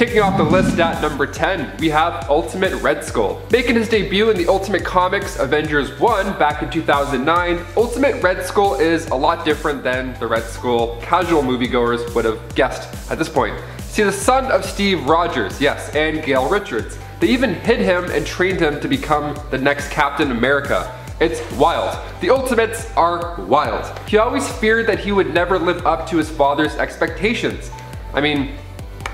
Kicking off the list at number 10, we have Ultimate Red Skull. Making his debut in the Ultimate Comics Avengers 1 back in 2009, Ultimate Red Skull is a lot different than the Red Skull casual moviegoers would have guessed at this point. See, the son of Steve Rogers, yes, and Gail Richards. They even hid him and trained him to become the next Captain America. It's wild. The Ultimates are wild. He always feared that he would never live up to his father's expectations. I mean,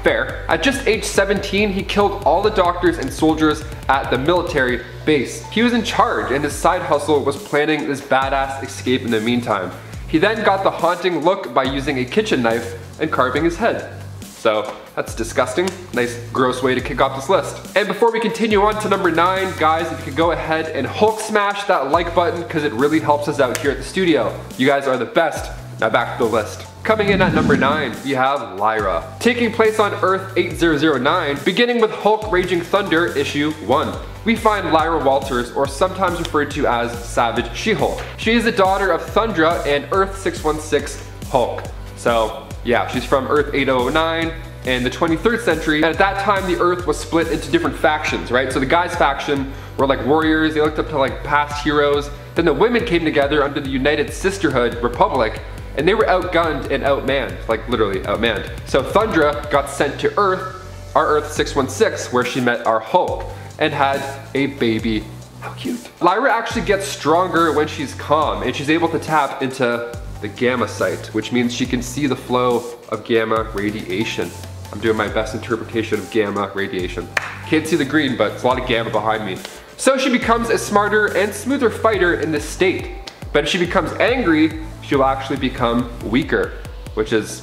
fair. At just age 17, he killed all the doctors and soldiers at the military base. He was in charge, and his side hustle was planning this badass escape in the meantime. He then got the haunting look by using a kitchen knife and carving his head. So that's disgusting. Nice gross way to kick off this list. And before we continue on to number 9, guys, if you could go ahead and Hulk smash that like button because it really helps us out here at the studio. You guys are the best. Now back to the list. Coming in at number 9, we have Lyra. Taking place on Earth 8009, beginning with Hulk Raging Thunder issue 1. We find Lyra Walters, or sometimes referred to as Savage She-Hulk. She is the daughter of Thundra and Earth 616 Hulk. So yeah, she's from Earth 8009 in the 23rd century, and at that time the Earth was split into different factions, right? So the guys faction were like warriors, they looked up to like past heroes. Then the women came together under the United Sisterhood Republic, and they were outgunned and outmanned, like literally outmanned. So Thundra got sent to Earth, our Earth 616, where she met our Hulk, and had a baby. How cute. Lyra actually gets stronger when she's calm, and she's able to tap into the gamma sight, which means she can see the flow of gamma radiation. I'm doing my best interpretation of gamma radiation. Can't see the green, but it's a lot of gamma behind me. So she becomes a smarter and smoother fighter in this state. But if she becomes angry, she'll actually become weaker, which is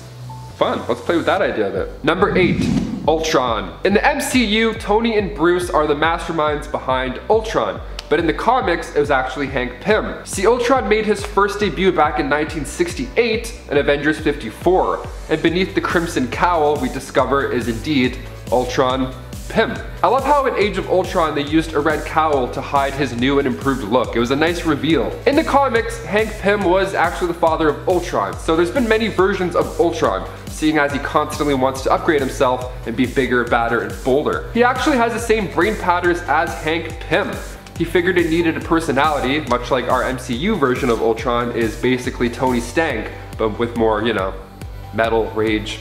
fun. Let's play with that idea a bit. Number 8, Ultron. In the MCU, Tony and Bruce are the masterminds behind Ultron. But in the comics, it was actually Hank Pym. See, Ultron made his first debut back in 1968 in Avengers 54. And beneath the crimson cowl, we discover is indeed Ultron Pym. I love how in Age of Ultron they used a red cowl to hide his new and improved look. It was a nice reveal. In the comics, Hank Pym was actually the father of Ultron. So there's been many versions of Ultron, seeing as he constantly wants to upgrade himself and be bigger, badder, and bolder. He actually has the same brain patterns as Hank Pym. He figured it needed a personality, much like our MCU version of Ultron is basically Tony Stank, but with more, you know, metal, rage,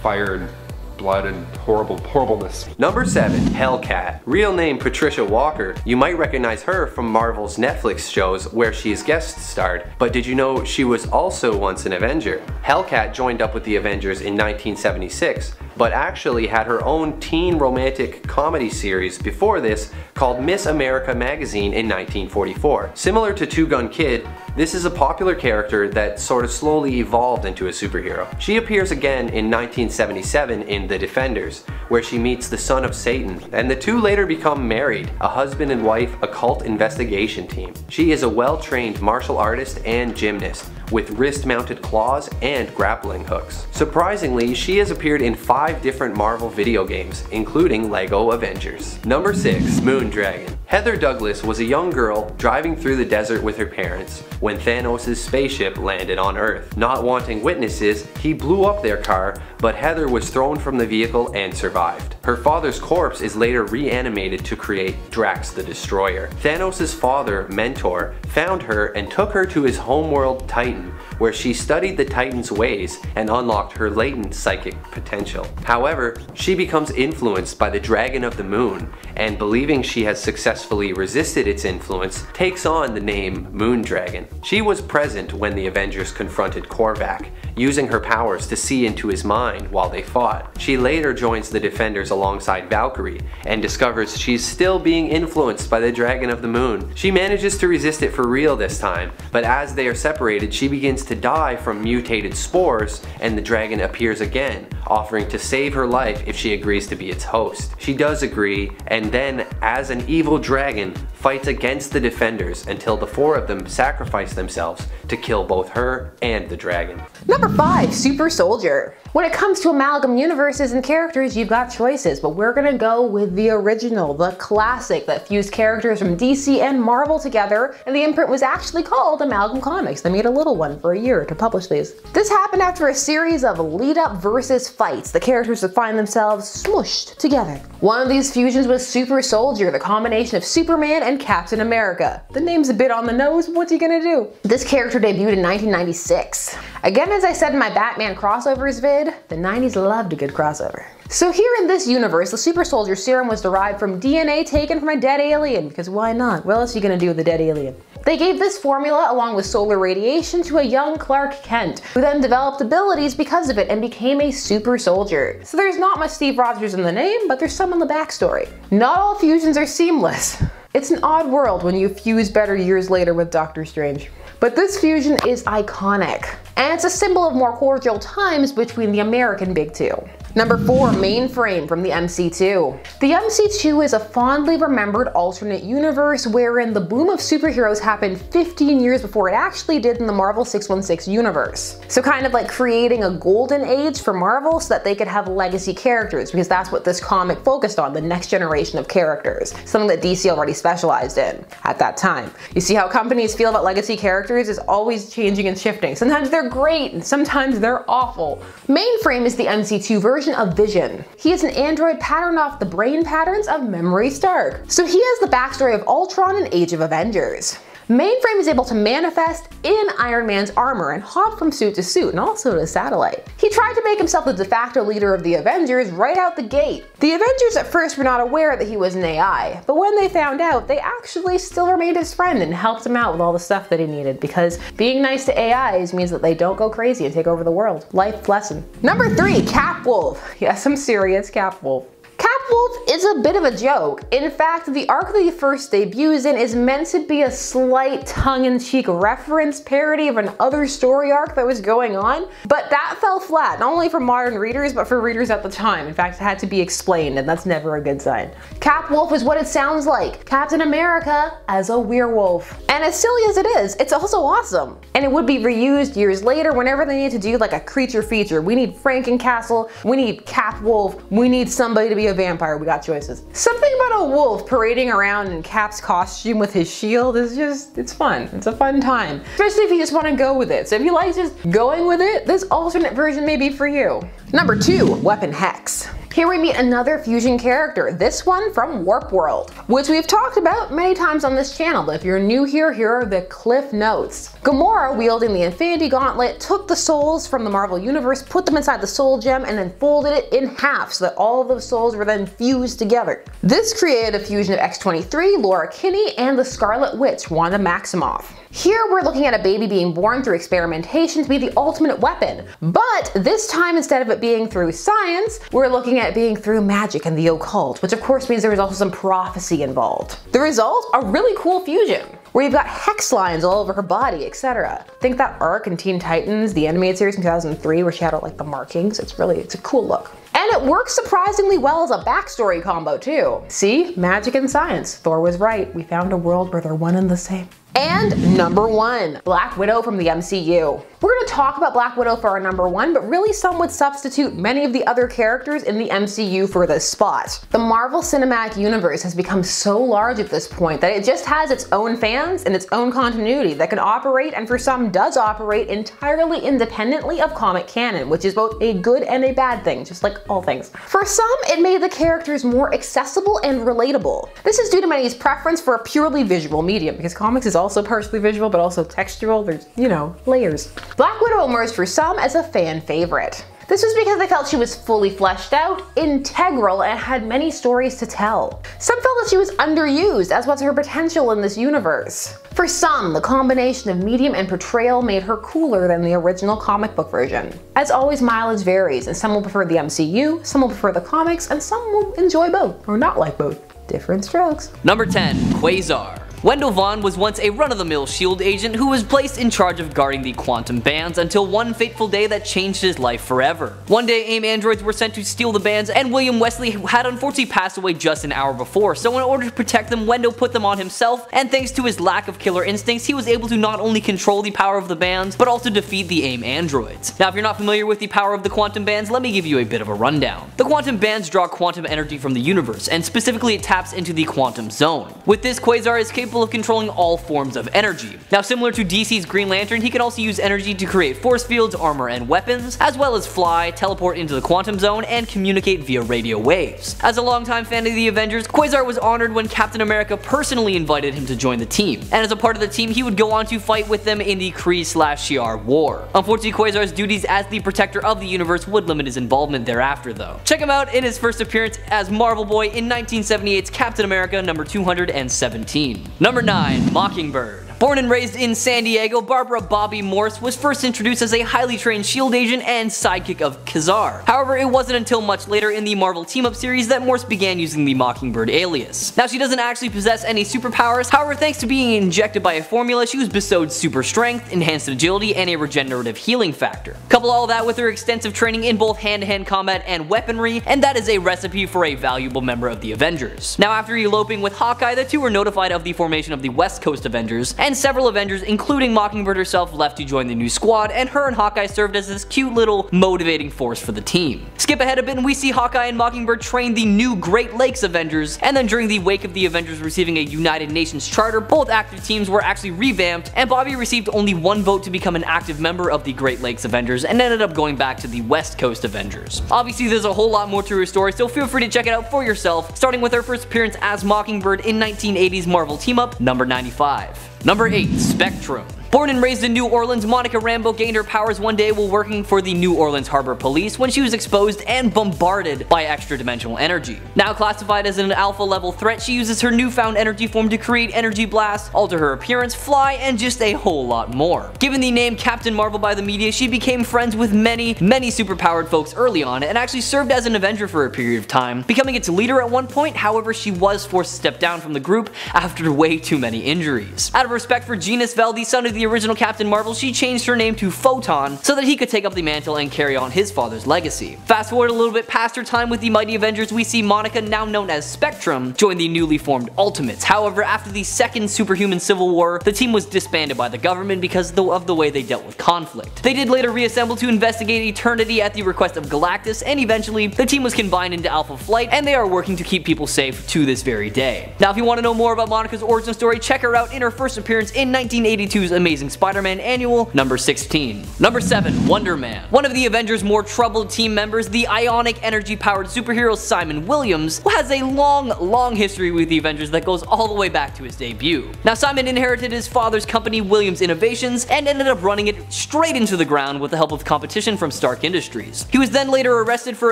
fire, and blood and horribleness. Number 7, Hellcat. Real name Patricia Walker. You might recognize her from Marvel's Netflix shows where she's guest starred, but did you know she was also once an Avenger? Hellcat joined up with the Avengers in 1976, but actually had her own teen romantic comedy series before this called Miss America Magazine in 1944. Similar to Two Gun Kid, this is a popular character that sort of slowly evolved into a superhero. She appears again in 1977 in The Defenders, where she meets the son of Satan, and the two later become married, a husband and wife occult investigation team. She is a well-trained martial artist and gymnast, with wrist-mounted claws and grappling hooks. Surprisingly, she has appeared in 5 different Marvel video games, including LEGO Avengers. Number 6, Moondragon. Heather Douglas was a young girl driving through the desert with her parents when Thanos' spaceship landed on Earth. Not wanting witnesses, he blew up their car, but Heather was thrown from the vehicle and survived. Her father's corpse is later reanimated to create Drax the Destroyer. Thanos' father, Mentor, found her and took her to his homeworld Titan, where she studied the Titan's ways and unlocked her latent psychic potential. However, she becomes influenced by the Dragon of the Moon, and believing she has successfully resisted its influence, takes on the name Moondragon. She was present when the Avengers confronted Korvac, using her powers to see into his mind while they fought. She later joins the Defenders alongside Valkyrie, and discovers she's still being influenced by the Dragon of the Moon. She manages to resist it for real this time, but as they are separated, she begins to die from mutated spores, and the dragon appears again, offering to save her life if she agrees to be its host. She does agree, and then, as an evil dragon, fights against the Defenders until the 4 of them sacrifice themselves to kill both her and the dragon. Number Number 5, Super Soldier. When it comes to amalgam universes and characters, you've got choices, but we're gonna go with the original, the classic that fused characters from DC and Marvel together, and the imprint was actually called Amalgam Comics. They made a little one for a year to publish these. This happened after a series of lead-up versus fights. The characters would find themselves smooshed together. One of these fusions was Super Soldier, the combination of Superman and Captain America. The name's a bit on the nose, but what's he gonna do? This character debuted in 1996. Again, as I said in my Batman crossovers vid, the 90s loved a good crossover. So here in this universe, the Super Soldier serum was derived from DNA taken from a dead alien, because why not? What else are you gonna do with a dead alien? They gave this formula along with solar radiation to a young Clark Kent, who then developed abilities because of it and became a super soldier. So there's not much Steve Rogers in the name, but there's some in the backstory. Not all fusions are seamless. It's an odd world when you fuse better years later with Doctor Strange. But this fusion is iconic, and it's a symbol of more cordial times between the American Big Two. Number 4, Mainframe from the MC2. The MC2 is a fondly remembered alternate universe wherein the boom of superheroes happened 15 years before it actually did in the Marvel 616 universe. So kind of like creating a golden age for Marvel so that they could have legacy characters, because that's what this comic focused on, the next generation of characters, something that DC already specialized in at that time. You see how companies feel about legacy characters is always changing and shifting. Sometimes they're great and sometimes they're awful. Mainframe is the MC2 version of Vision. He is an android patterned off the brain patterns of Memory Stark. So he has the backstory of Ultron and Age of Avengers. Mainframe is able to manifest in Iron Man's armor and hop from suit to suit, and also to satellite. He tried to make himself the de facto leader of the Avengers right out the gate. The Avengers at first were not aware that he was an AI, but when they found out, they actually still remained his friend and helped him out with all the stuff that he needed, because being nice to AIs means that they don't go crazy and take over the world. Life lesson. Number 3, Capwolf. Yes, I'm serious, Capwolf. Capwolf is a bit of a joke. In fact, the arc that he first debuts in is meant to be a slight tongue-in-cheek reference parody of an other story arc that was going on, but that fell flat, not only for modern readers, but for readers at the time. In fact, it had to be explained, and that's never a good sign. Capwolf is what it sounds like. Captain America as a werewolf. And as silly as it is, it's also awesome. And it would be reused years later whenever they need to do like a creature feature. We need Frankencastle, we need Capwolf, we need somebody to be a vampire, we got choices. Something about a wolf parading around in Cap's costume with his shield is just, it's fun. It's a fun time. Especially if you just want to go with it. So if you like just going with it, this alternate version may be for you. Number 2, Weapon Hex. Here we meet another fusion character, this one from Warp World, which we've talked about many times on this channel, but if you're new here, here are the cliff notes. Gamora, wielding the Infinity Gauntlet, took the souls from the Marvel Universe, put them inside the Soul Gem, and then folded it in half so that all of those souls were then fused together. This created a fusion of X-23, Laura Kinney, and the Scarlet Witch, Wanda Maximoff. Here we're looking at a baby being born through experimentation to be the ultimate weapon, but this time instead of it being through science, we're looking at it being through magic and the occult, which of course means there was also some prophecy involved. The result? A really cool fusion, where you've got hex lines all over her body, etc. Think that arc in Teen Titans, the animated series from 2003, where she had like the markings. It's a cool look. And it works surprisingly well as a backstory combo too. See? Magic and science. Thor was right. We found a world where they're one and the same. And number 1, Black Widow from the MCU. We're going to talk about Black Widow for our number 1, but really some would substitute many of the other characters in the MCU for this spot. The Marvel Cinematic Universe has become so large at this point that it just has its own fans and its own continuity that can operate, and for some does operate, entirely independently of comic canon, which is both a good and a bad thing, just like all things. For some, it made the characters more accessible and relatable. This is due to many's preference for a purely visual medium, because comics is also partially visual but also textual. There's, you know, layers. Black Widow emerged for some as a fan favorite. This was because they felt she was fully fleshed out, integral, and had many stories to tell. Some felt that she was underused, as was her potential in this universe. For some, the combination of medium and portrayal made her cooler than the original comic book version. As always, mileage varies, and some will prefer the MCU, some will prefer the comics, and some will enjoy both, or not like both. Different strokes. Number 10, Quasar. Wendell Vaughn was once a run-of-the-mill SHIELD agent who was placed in charge of guarding the quantum bands until one fateful day that changed his life forever. One day, AIM androids were sent to steal the bands, and William Wesley had unfortunately passed away just an hour before, so in order to protect them, Wendell put them on himself, and thanks to his lack of killer instincts, he was able to not only control the power of the bands, but also defeat the AIM androids. Now, if you're not familiar with the power of the quantum bands, let me give you a bit of a rundown. The quantum bands draw quantum energy from the universe, and specifically it taps into the quantum zone. With this, Quasar is capable of controlling all forms of energy. Now, similar to DC's Green Lantern, he can also use energy to create force fields, armor, and weapons, as well as fly, teleport into the quantum zone, and communicate via radio waves. As a longtime fan of the Avengers, Quasar was honored when Captain America personally invited him to join the team, and as a part of the team, he would go on to fight with them in the Kree/Shi'ar War. Unfortunately, Quasar's duties as the protector of the universe would limit his involvement thereafter though. Check him out in his first appearance as Marvel Boy in 1978's Captain America number 217. Number 9. Mockingbird. Born and raised in San Diego, Barbara Bobby Morse was first introduced as a highly trained SHIELD agent and sidekick of Kazar. However, it wasn't until much later in the Marvel Team-Up series that Morse began using the Mockingbird alias. Now, she doesn't actually possess any superpowers, however, thanks to being injected by a formula, she was bestowed super strength, enhanced agility, and a regenerative healing factor. Couple all that with her extensive training in both hand-to-hand combat and weaponry, and that is a recipe for a valuable member of the Avengers. Now, after eloping with Hawkeye, the two were notified of the formation of the West Coast Avengers, and several Avengers, including Mockingbird herself, left to join the new squad, and her and Hawkeye served as this cute little motivating force for the team. Skip ahead a bit and we see Hawkeye and Mockingbird train the new Great Lakes Avengers, and then during the wake of the Avengers receiving a United Nations charter, both active teams were actually revamped, and Bobby received only one vote to become an active member of the Great Lakes Avengers, and ended up going back to the West Coast Avengers. Obviously, there's a whole lot more to her story, so feel free to check it out for yourself, starting with her first appearance as Mockingbird in 1980's Marvel Team-Up, number 95. Number 8. Spectrum. Born and raised in New Orleans, Monica Rambeau gained her powers one day while working for the New Orleans Harbor Police when she was exposed and bombarded by extra-dimensional energy. Now classified as an alpha-level threat, she uses her newfound energy form to create energy blasts, alter her appearance, fly, and just a whole lot more. Given the name Captain Marvel by the media, she became friends with many superpowered folks early on, and actually served as an Avenger for a period of time, becoming its leader at one point. However, she was forced to step down from the group after way too many injuries. Out of respect for Genus Velde, son of the original Captain Marvel, she changed her name to Photon so that he could take up the mantle and carry on his father's legacy. Fast forward a little bit past her time with the Mighty Avengers, we see Monica, now known as Spectrum, join the newly formed Ultimates. However, after the second superhuman civil war, the team was disbanded by the government because of the way they dealt with conflict. They did later reassemble to investigate Eternity at the request of Galactus, and eventually the team was combined into Alpha Flight, and they are working to keep people safe to this very day. Now, if you want to know more about Monica's origin story, check her out in her first appearance in 1982's Amazing Spider-Man Annual, number 16. Number 7. Wonder Man. One of the Avengers' more troubled team members, the ionic energy-powered superhero Simon Williams, who has a long history with the Avengers that goes all the way back to his debut. Now, Simon inherited his father's company, Williams Innovations, and ended up running it straight into the ground with the help of competition from Stark Industries. He was then later arrested for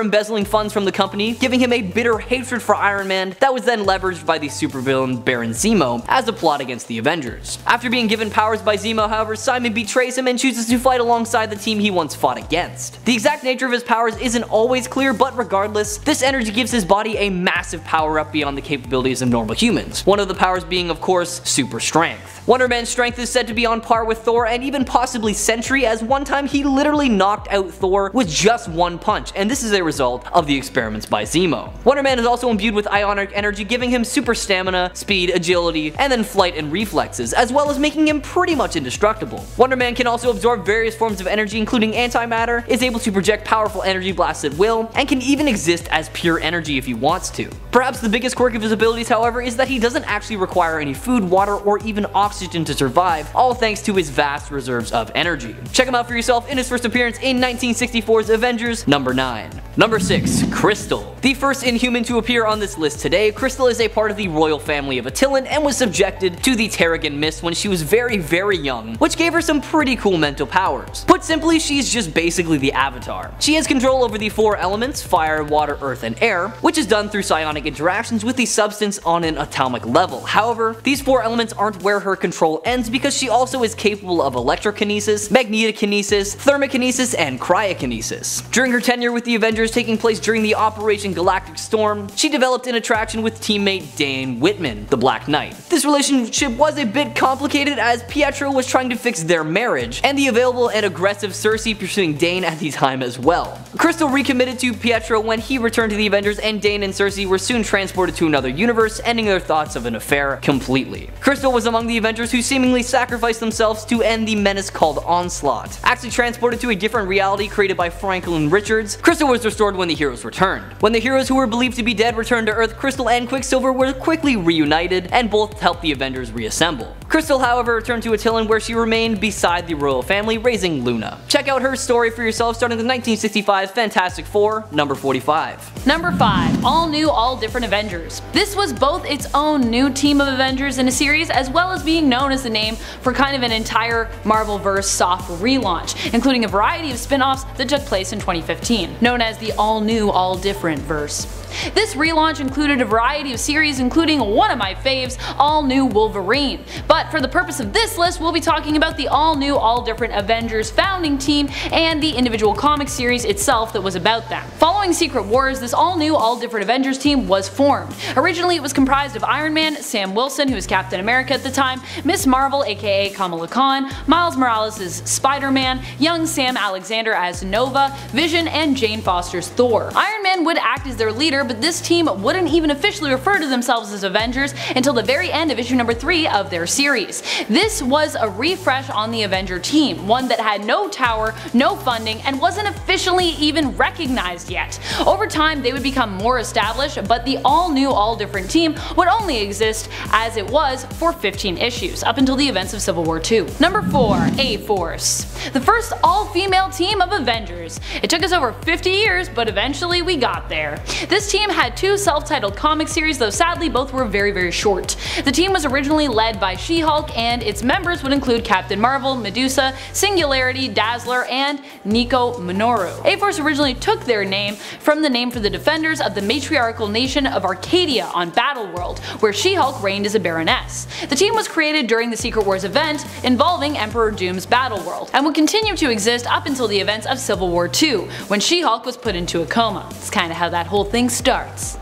embezzling funds from the company, giving him a bitter hatred for Iron Man that was then leveraged by the supervillain Baron Zemo as a plot against the Avengers. After being given powers by Zemo, however, Simon betrays him and chooses to fight alongside the team he once fought against. The exact nature of his powers isn't always clear, but regardless, this energy gives his body a massive power up beyond the capabilities of normal humans. One of the powers being, of course, super strength. Wonder Man's strength is said to be on par with Thor and even possibly Sentry, as one time he literally knocked out Thor with just one punch, and this is a result of the experiments by Zemo. Wonder Man is also imbued with ionic energy, giving him super stamina, speed, agility, and then flight and reflexes, as well as making him pretty much indestructible. Wonder Man can also absorb various forms of energy, including antimatter, is able to project powerful energy blasts at will, and can even exist as pure energy if he wants to. Perhaps the biggest quirk of his abilities, however, is that he doesn't actually require any food, water, or even oxygen to survive, all thanks to his vast reserves of energy. Check him out for yourself in his first appearance in 1964's Avengers, number 9. Number 6. Crystal. The first Inhuman to appear on this list today, Crystal is a part of the royal family of Attilan and was subjected to the Terrigen Mist when she was very young, which gave her some pretty cool mental powers. Put simply, she's just basically the Avatar. She has control over the 4 elements, fire, water, earth, and air, which is done through psionic interactions with the substance on an atomic level. However, these 4 elements aren't where her control ends, because she also is capable of electrokinesis, magnetokinesis, thermokinesis, and cryokinesis. During her tenure with the Avengers, Avengers taking place during the Operation Galactic Storm, she developed an attraction with teammate Dane Whitman, the Black Knight. This relationship was a bit complicated as Pietro was trying to fix their marriage, and the available and aggressive Cersei pursuing Dane at the time as well. Crystal recommitted to Pietro when he returned to the Avengers, and Dane and Cersei were soon transported to another universe, ending their thoughts of an affair completely. Crystal was among the Avengers who seemingly sacrificed themselves to end the menace called Onslaught. Actually transported to a different reality created by Franklin Richards, Crystal was restored when the heroes returned. When the heroes who were believed to be dead returned to Earth, Crystal and Quicksilver were quickly reunited, and both helped the Avengers reassemble. Crystal, however, returned to Attilan where she remained beside the royal family, raising Luna. Check out her story for yourself, starting with 1965's Fantastic Four, number 45. Number 5. All new, all different Avengers. This was both its own new team of Avengers in a series, as well as being known as the name for kind of an entire Marvel-verse soft relaunch, including a variety of spin-offs that took place in 2015, known as the all new, all different verse. This relaunch included a variety of series, including one of my faves, All New Wolverine. But for the purpose of this list, we'll be talking about the all new, all different Avengers founding team and the individual comic series itself that was about them. Following Secret Wars, this all new, all different Avengers team was formed. Originally, it was comprised of Iron Man, Sam Wilson, who was Captain America at the time, Miss Marvel aka Kamala Khan, Miles Morales as Spider-Man, young Sam Alexander as Nova, Vision, and Jane Foster's Thor. Iron Man would act as their leader, but this team wouldn't even officially refer to themselves as Avengers until the very end of issue number 3 of their series. This was a refresh on the Avenger team, one that had no tower, no funding, and wasn't officially even recognized yet. Over time they would become more established, but the all new, all different team would only exist as it was for 15 issues, up until the events of Civil War II. Number 4. A-Force. The first all-female team of Avengers. It took us over 50 years, but eventually we got there. This team had 2 self-titled comic series, though sadly both were very short. The team was originally led by She-Hulk, and its members would include Captain Marvel, Medusa, Singularity, Dazzler, and Nico Minoru. A-Force originally took their name from the name for the defenders of the matriarchal nation of Arcadia on Battleworld, where She-Hulk reigned as a baroness. The team was created during the Secret Wars event involving Emperor Doom's Battleworld, and would continue to exist up until the events of Civil War II, when She-Hulk was put into a coma. It's kinda how that whole thing starts.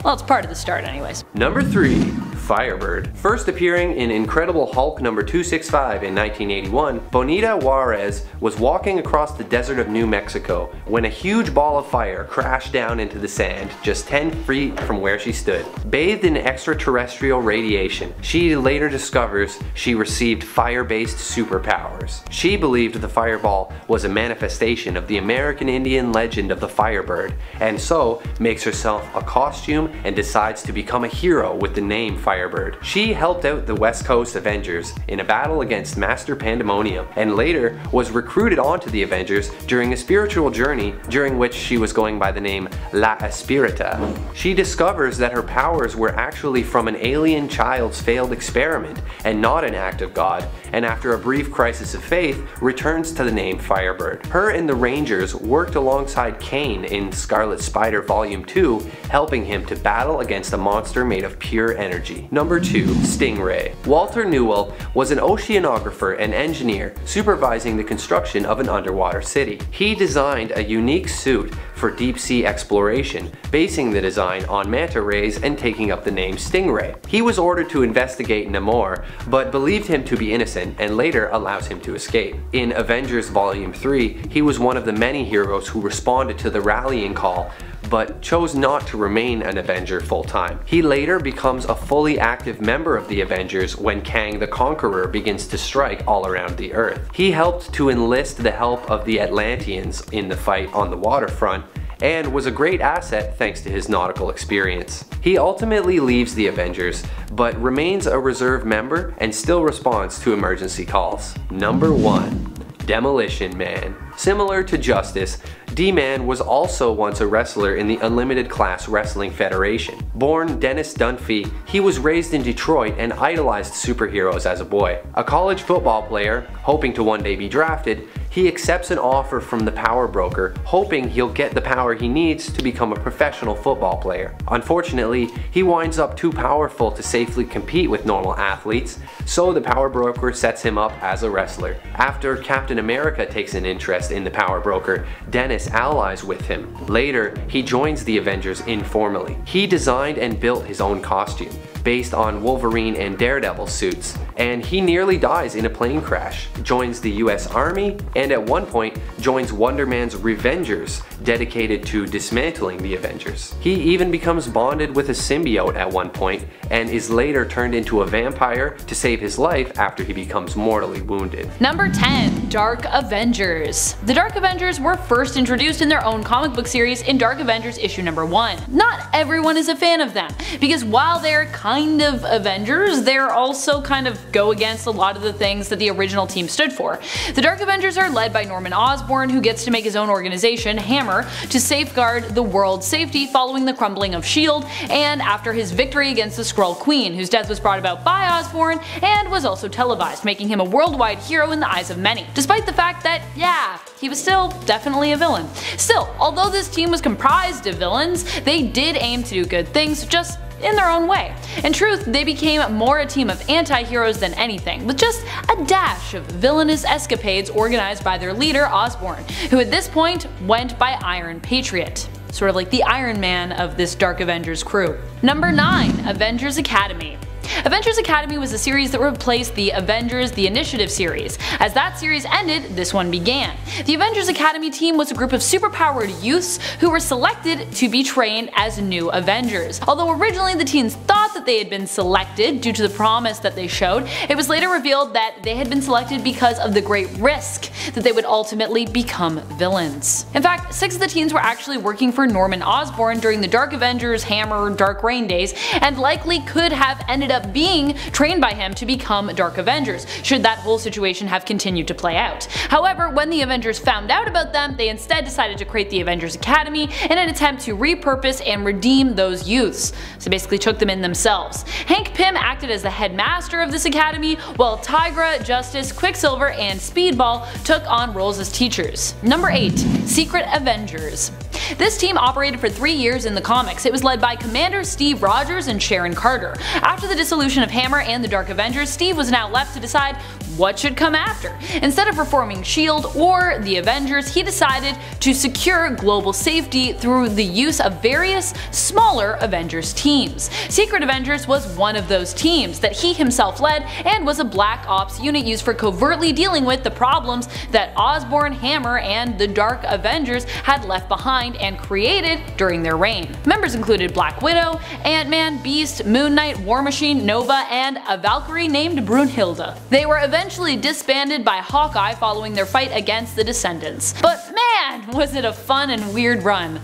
Well, it's part of the start anyways. Number 3. Firebird. First appearing in Incredible Hulk number 265 in 1981, Bonita Juarez was walking across the desert of New Mexico when a huge ball of fire crashed down into the sand just 10 feet from where she stood. Bathed in extraterrestrial radiation, she later discovers she received fire-based superpowers. She believed the fireball was a manifestation of the American Indian legend of the Firebird, and so makes herself a costume and decides to become a hero with the name Firebird. She helped out the West Coast Avengers in a battle against Master Pandemonium, and later was recruited onto the Avengers during a spiritual journey during which she was going by the name La Espirita. She discovers that her powers were actually from an alien child's failed experiment and not an act of God, and after a brief crisis of faith, returns to the name Firebird. Her and the Rangers worked alongside Kane in Scarlet Spider Volume 2, helping him to battle against a monster made of pure energy. Number 2. Stingray. Walter Newell was an oceanographer and engineer supervising the construction of an underwater city. He designed a unique suit for deep sea exploration, basing the design on manta rays and taking up the name Stingray. He was ordered to investigate Namor, but believed him to be innocent and later allows him to escape. In Avengers Volume 3, he was one of the many heroes who responded to the rallying call, but chose not to remain an Avenger full-time. He later becomes a fully active member of the Avengers when Kang the Conqueror begins to strike all around the Earth. He helped to enlist the help of the Atlanteans in the fight on the waterfront, and was a great asset thanks to his nautical experience. He ultimately leaves the Avengers, but remains a reserve member and still responds to emergency calls. Number 1. Demolition Man. Similar to Justice, D-Man was also once a wrestler in the Unlimited Class Wrestling Federation. Born Dennis Dunphy, he was raised in Detroit and idolized superheroes as a boy. A college football player, hoping to one day be drafted, He accepts an offer from the power broker, hoping he'll get the power he needs to become a professional football player. Unfortunately, he winds up too powerful to safely compete with normal athletes, so the power broker sets him up as a wrestler. After Captain America takes an interest in the power broker, Dennis allies with him. Later, he joins the Avengers informally. He designed and built his own costume, based on Wolverine and Daredevil suits, and he nearly dies in a plane crash, joins the US Army, and at one point joins Wonder Man's Revengers, dedicated to dismantling the Avengers. He even becomes bonded with a symbiote at one point, and is later turned into a vampire to save his life after he becomes mortally wounded. Number 10. Dark Avengers. The Dark Avengers were first introduced in their own comic book series in Dark Avengers issue number 1. Not everyone is a fan of them, because while they're kind of Avengers, they're also kind of go against a lot of the things that the original team stood for. The Dark Avengers are led by Norman Osborn, who gets to make his own organization, Hammer, to safeguard the world's safety following the crumbling of S.H.I.E.L.D. and after his victory against the Skrull Queen, whose death was brought about by Osborn and was also televised, making him a worldwide hero in the eyes of many, despite the fact that, yeah, he was still definitely a villain. Still, although this team was comprised of villains, they did aim to do good things, just in their own way. In truth, they became more a team of anti-heroes than anything, with just a dash of villainous escapades organized by their leader, Osborn, who at this point went by Iron Patriot. Sort of like the Iron Man of this Dark Avengers crew. Number 9. Avengers Academy. Avengers Academy was a series that replaced the Avengers The Initiative series. As that series ended, this one began. The Avengers Academy team was a group of superpowered youths who were selected to be trained as new Avengers. Although originally the teens thought that they had been selected due to the promise that they showed, it was later revealed that they had been selected because of the great risk that they would ultimately become villains. In fact, 6 of the teens were actually working for Norman Osborn during the Dark Avengers Hammer Dark Reign days, and likely could have ended up being trained by him to become Dark Avengers, should that whole situation have continued to play out. However, when the Avengers found out about them, they instead decided to create the Avengers Academy in an attempt to repurpose and redeem those youths, so basically took them in themselves. Hank Pym acted as the headmaster of this academy, while Tigra, Justice, Quicksilver, and Speedball took on roles as teachers. Number 8. Secret Avengers. This team operated for 3 years in the comics. It was led by Commander Steve Rogers and Sharon Carter. After the dissolution of Hammer and the Dark Avengers, Steve was now left to decide what should come after. Instead of reforming S.H.I.E.L.D. or the Avengers, he decided to secure global safety through the use of various smaller Avengers teams. Secret Avengers was one of those teams that he himself led, and was a black ops unit used for covertly dealing with the problems that Osborn, Hammer, and the Dark Avengers had left behind and created during their reign. Members included Black Widow, Ant-Man, Beast, Moon Knight, War Machine, Nova, and a Valkyrie named Brunhilde. They were eventually disbanded by Hawkeye following their fight against the Descendants. But man, was it a fun and weird run.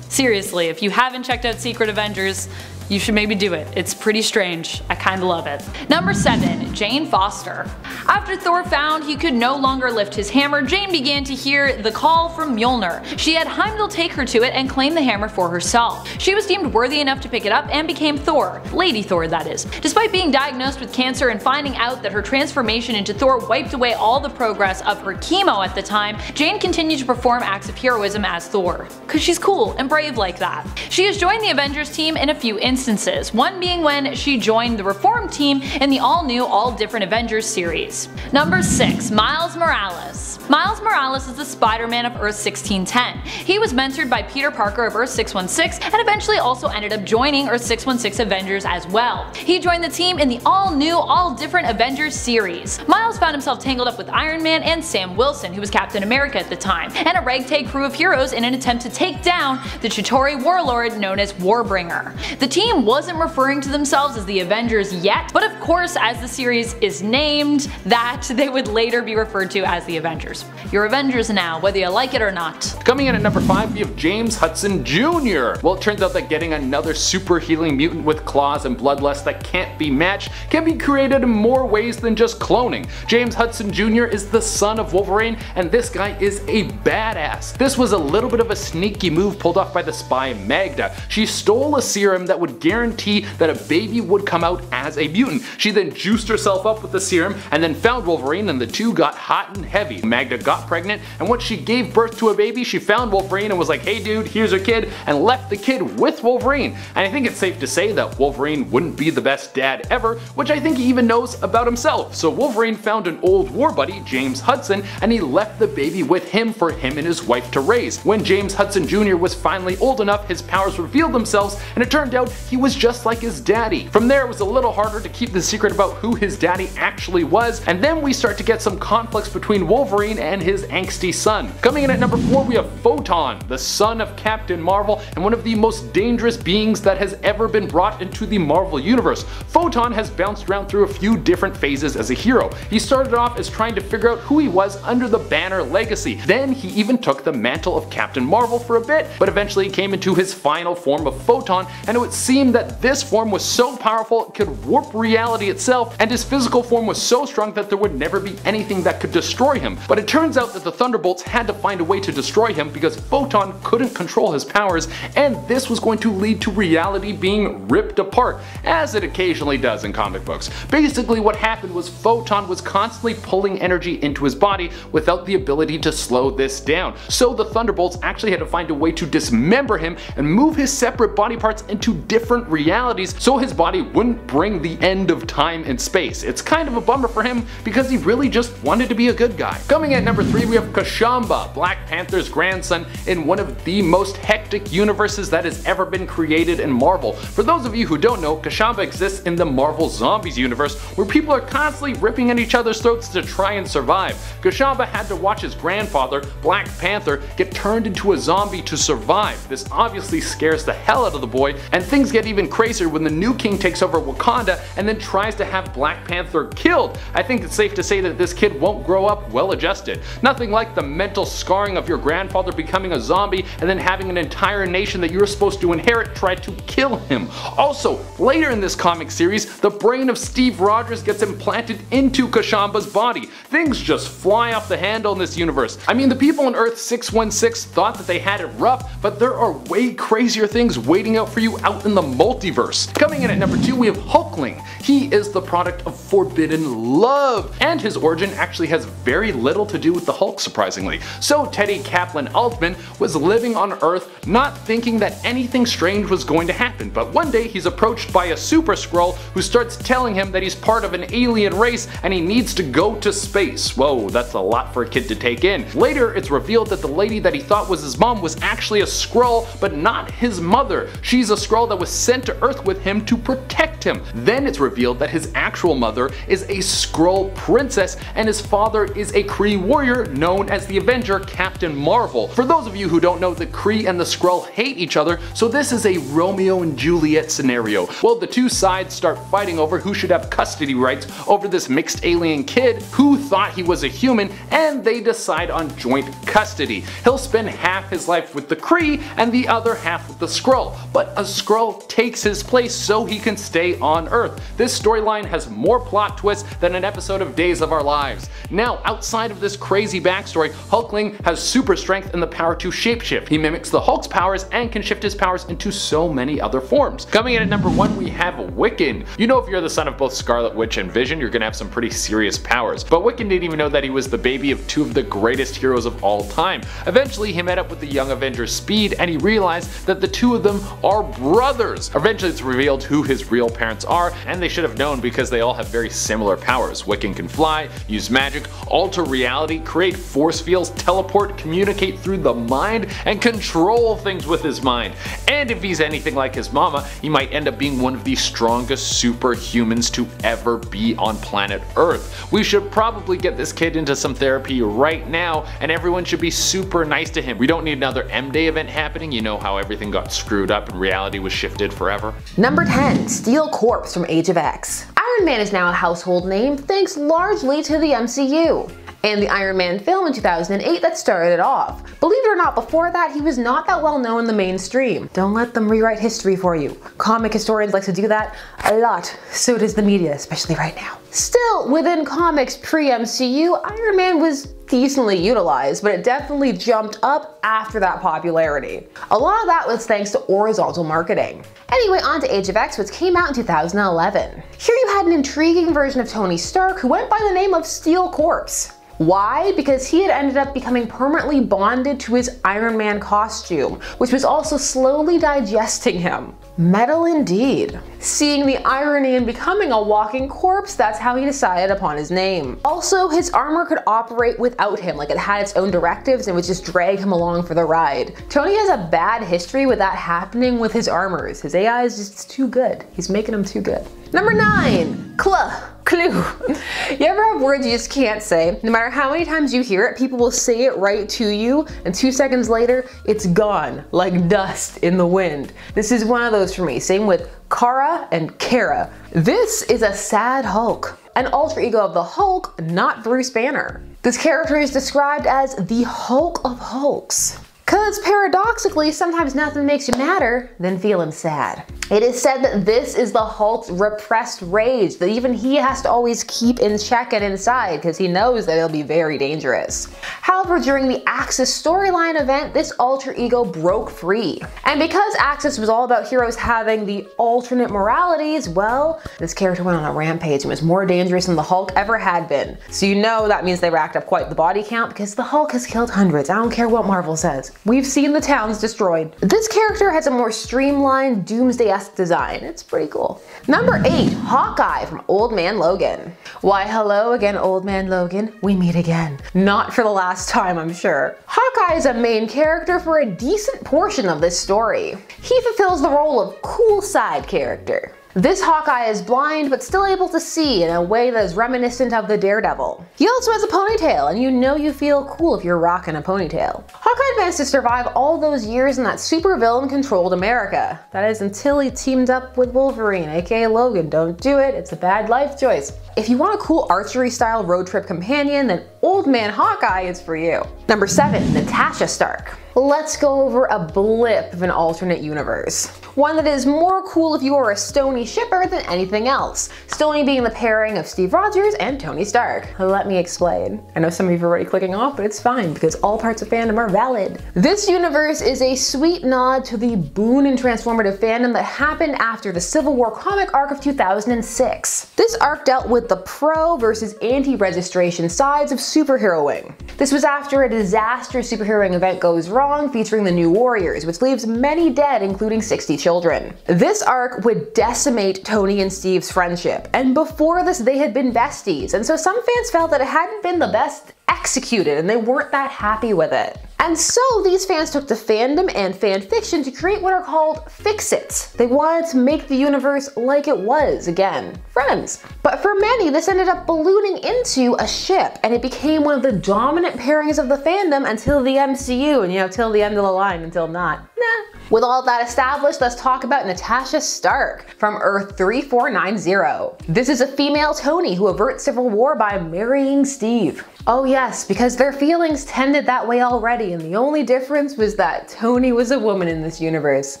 Seriously, if you haven't checked out Secret Avengers, you should maybe do it. It's pretty strange. I kinda love it. Number 7. Jane Foster. After Thor found he could no longer lift his hammer, Jane began to hear the call from Mjolnir. She had Heimdall take her to it and claim the hammer for herself. She was deemed worthy enough to pick it up and became Thor. Lady Thor, that is. Despite being diagnosed with cancer and finding out that her transformation into Thor wiped away all the progress of her chemo at the time, Jane continued to perform acts of heroism as Thor. Cause she's cool and brave like that. She has joined the Avengers team in a few instances, one being when she joined the Reformed team in the all-new, all-different Avengers series. Number 6. Miles Morales. Miles Morales is the Spider-Man of Earth 1610. He was mentored by Peter Parker of Earth 616 and eventually also ended up joining Earth 616 Avengers as well. He joined the team in the all-new, all-different Avengers series. Miles found himself tangled up with Iron Man and Sam Wilson, who was Captain America at the time, and a ragtag crew of heroes in an attempt to take down the Chitauri warlord known as Warbringer. The team wasn't referring to themselves as the Avengers yet, but of course, as the series is named, that they would later be referred to as the Avengers. You're Avengers now, whether you like it or not. Coming in at number 5, we have James Hudson Jr. Well, it turns out that getting another super healing mutant with claws and bloodlust that can't be matched can be created in more ways than just cloning. James Hudson Jr. is the son of Wolverine, and this guy is a badass. This was a little bit of a sneaky move pulled off by by the spy Magda. She stole a serum that would guarantee that a baby would come out as a mutant. She then juiced herself up with the serum and then found Wolverine, and the two got hot and heavy. Magda got pregnant, and once she gave birth to a baby, she found Wolverine and was like, hey dude, here's your kid, and left the kid with Wolverine. And I think it's safe to say that Wolverine wouldn't be the best dad ever, which I think he even knows about himself. So Wolverine found an old war buddy, James Hudson, and he left the baby with him for him and his wife to raise. When James Hudson Jr. was finally old enough, his powers revealed themselves, and it turned out he was just like his daddy. From there, it was a little harder to keep the secret about who his daddy actually was, and then we start to get some conflicts between Wolverine and his angsty son. Coming in at number 4, we have Photon, the son of Captain Marvel and one of the most dangerous beings that has ever been brought into the Marvel Universe. Photon has bounced around through a few different phases as a hero. He started off as trying to figure out who he was under the Banner legacy. Then he even took the mantle of Captain Marvel for a bit, but eventually came into his final form of Photon, and it would seem that this form was so powerful it could warp reality itself, and his physical form was so strong that there would never be anything that could destroy him. But it turns out that the Thunderbolts had to find a way to destroy him because Photon couldn't control his powers, and this was going to lead to reality being ripped apart, as it occasionally does in comic books. Basically what happened was Photon was constantly pulling energy into his body without the ability to slow this down. So the Thunderbolts actually had to find a way to dismember him and move his separate body parts into different realities so his body wouldn't bring the end of time and space. It's kind of a bummer for him because he really just wanted to be a good guy. Coming at number 3, we have Kashamba, Black Panther's grandson in one of the most hectic universes that has ever been created in Marvel. For those of you who don't know, Kashamba exists in the Marvel Zombies universe where people are constantly ripping at each other's throats to try and survive. Kashamba had to watch his grandfather, Black Panther, get turned into a zombie to survive. This obviously scares the hell out of the boy, and things get even crazier when the new king takes over Wakanda and then tries to have Black Panther killed. I think it's safe to say that this kid won't grow up well adjusted. Nothing like the mental scarring of your grandfather becoming a zombie and then having an entire nation that you're supposed to inherit try to kill him. Also, later in this comic series, the brain of Steve Rogers gets implanted into Kashamba's body. Things just fly off the handle in this universe. I mean, the people on Earth 616 thought that they had it rough, but there are way crazier things waiting out for you out in the multiverse. Coming in at number 2, we have Hulkling. He is the product of forbidden love, and his origin actually has very little to do with the Hulk, surprisingly. So Teddy Kaplan Altman was living on Earth not thinking that anything strange was going to happen, but one day he's approached by a Super Skrull who starts telling him that he's part of an alien race and he needs to go to space. Whoa, that's a lot for a kid to take in. Later, it's revealed that the lady that he thought was his mom was actually a Skrull, but not his mother. She's a Skrull that was sent to Earth with him to protect him. Then it's revealed that his actual mother is a Skrull princess and his father is a Kree warrior known as the Avenger Captain Marvel. For those of you who don't know, the Kree and the Skrull hate each other, so this is a Romeo and Juliet scenario. Well, the two sides start fighting over who should have custody rights over this mixed alien kid who thought he was a human, and they decide on joint custody. He'll spend half his life with the Kree and the other half with the Skrull, but a Skrull takes his place so he can stay on Earth. This storyline has more plot twists than an episode of Days of Our Lives. Now, outside of this crazy backstory, Hulkling has super strength and the power to shapeshift. He mimics the Hulk's powers and can shift his powers into so many other forms. Coming in at number 1, we have Wiccan. You know, if you're the son of both Scarlet Witch and Vision, you're gonna have some pretty serious powers. But Wiccan didn't even know that he was the baby of two of the greatest heroes of all time. Eventually, he met up with the young Avenger Speed and he realized that the two of them are brothers. Eventually, it's revealed who his real parents are, and they should have known because they all have very similar powers. Wiccan can fly, use magic, alter reality, create force fields, teleport, communicate through the mind, and control things with his mind. And if he's anything like his mama, he might end up being one of the strongest superhumans to ever be on planet Earth. We should probably get this kid into some therapy right now, and everyone should be super nice to him. We don't need another M-Day event happening. You know how everything got screwed up and reality was shifted forever. Number 10, Steel Corpse from Age of X. Iron Man is now a household name thanks largely to the MCU and the Iron Man film in 2008 that started it off. Believe it or not, before that he was not that well known in the mainstream. Don't let them rewrite history for you. Comic historians like to do that a lot, so does the media, especially right now. Still, within comics pre-MCU, Iron Man was decently utilized, but it definitely jumped up after that popularity. A lot of that was thanks to horizontal marketing. Anyway, on to Age of X, which came out in 2011. Here you had an intriguing version of Tony Stark who went by the name of Steel Corpse. Why? Because he had ended up becoming permanently bonded to his Iron Man costume, which was also slowly digesting him. Metal indeed. Seeing the irony in becoming a walking corpse, that's how he decided upon his name. Also, his armor could operate without him, like it had its own directives and would just drag him along for the ride. Tony has a bad history with that happening with his armors. His AI is just too good. He's making them too good. Number 9, Clue. You ever have words you just can't say? No matter how many times you hear it, people will say it right to you, and 2 seconds later, it's gone, like dust in the wind. This is one of those for me. Same with Kara and Kara. This is a sad Hulk. An alter ego of the Hulk, not Bruce Banner. This character is described as the Hulk of Hulks. Cause paradoxically, sometimes nothing makes you madder than feeling sad. It is said that this is the Hulk's repressed rage that even he has to always keep in check and inside because he knows that it'll be very dangerous. However, during the Axis storyline event, this alter ego broke free. And because Axis was all about heroes having the alternate moralities, well, this character went on a rampage and was more dangerous than the Hulk ever had been. So you know that means they racked up quite the body count because the Hulk has killed hundreds. I don't care what Marvel says. We've seen the towns destroyed. This character has a more streamlined, doomsday-esque design. It's pretty cool. Number 8, Hawkeye from Old Man Logan. Why hello again, Old Man Logan. We meet again. Not for the last time, I'm sure. Hawkeye is a main character for a decent portion of this story. He fulfills the role of cool side character. This Hawkeye is blind but still able to see in a way that is reminiscent of the Daredevil. He also has a ponytail, and you know you feel cool if you're rocking a ponytail. Hawkeye managed to survive all those years in that supervillain controlled America. That is until he teamed up with Wolverine, aka Logan. Don't do it, it's a bad life choice. If you want a cool archery style road trip companion, then Old Man Hawkeye is for you. Number 7, Natasha Stark. Let's go over a blip of an alternate universe. One that is more cool if you are a Stony shipper than anything else. Stony being the pairing of Steve Rogers and Tony Stark. Let me explain. I know some of you are already clicking off, but it's fine because all parts of fandom are valid. This universe is a sweet nod to the boon and transformative fandom that happened after the Civil War comic arc of 2006. This arc dealt with the pro versus anti-registration sides of superheroing. This was after a disastrous superheroing event goes wrong featuring the New Warriors, which leaves many dead, including 60 children. This arc would decimate Tony and Steve's friendship, and before this they had been besties, and so some fans felt that it hadn't been the best executed and they weren't that happy with it. And so these fans took to fandom and fan fiction to create what are called fix-its. They wanted to make the universe like it was again. Friends. But for many, this ended up ballooning into a ship, and it became one of the dominant pairings of the fandom until the MCU, and you know, till the end of the line, until not. Nah. With all that established, let's talk about Natasha Stark from Earth 3490. This is a female Tony who averts civil war by marrying Steve. Oh yes, because their feelings tended that way already, and the only difference was that Tony was a woman in this universe.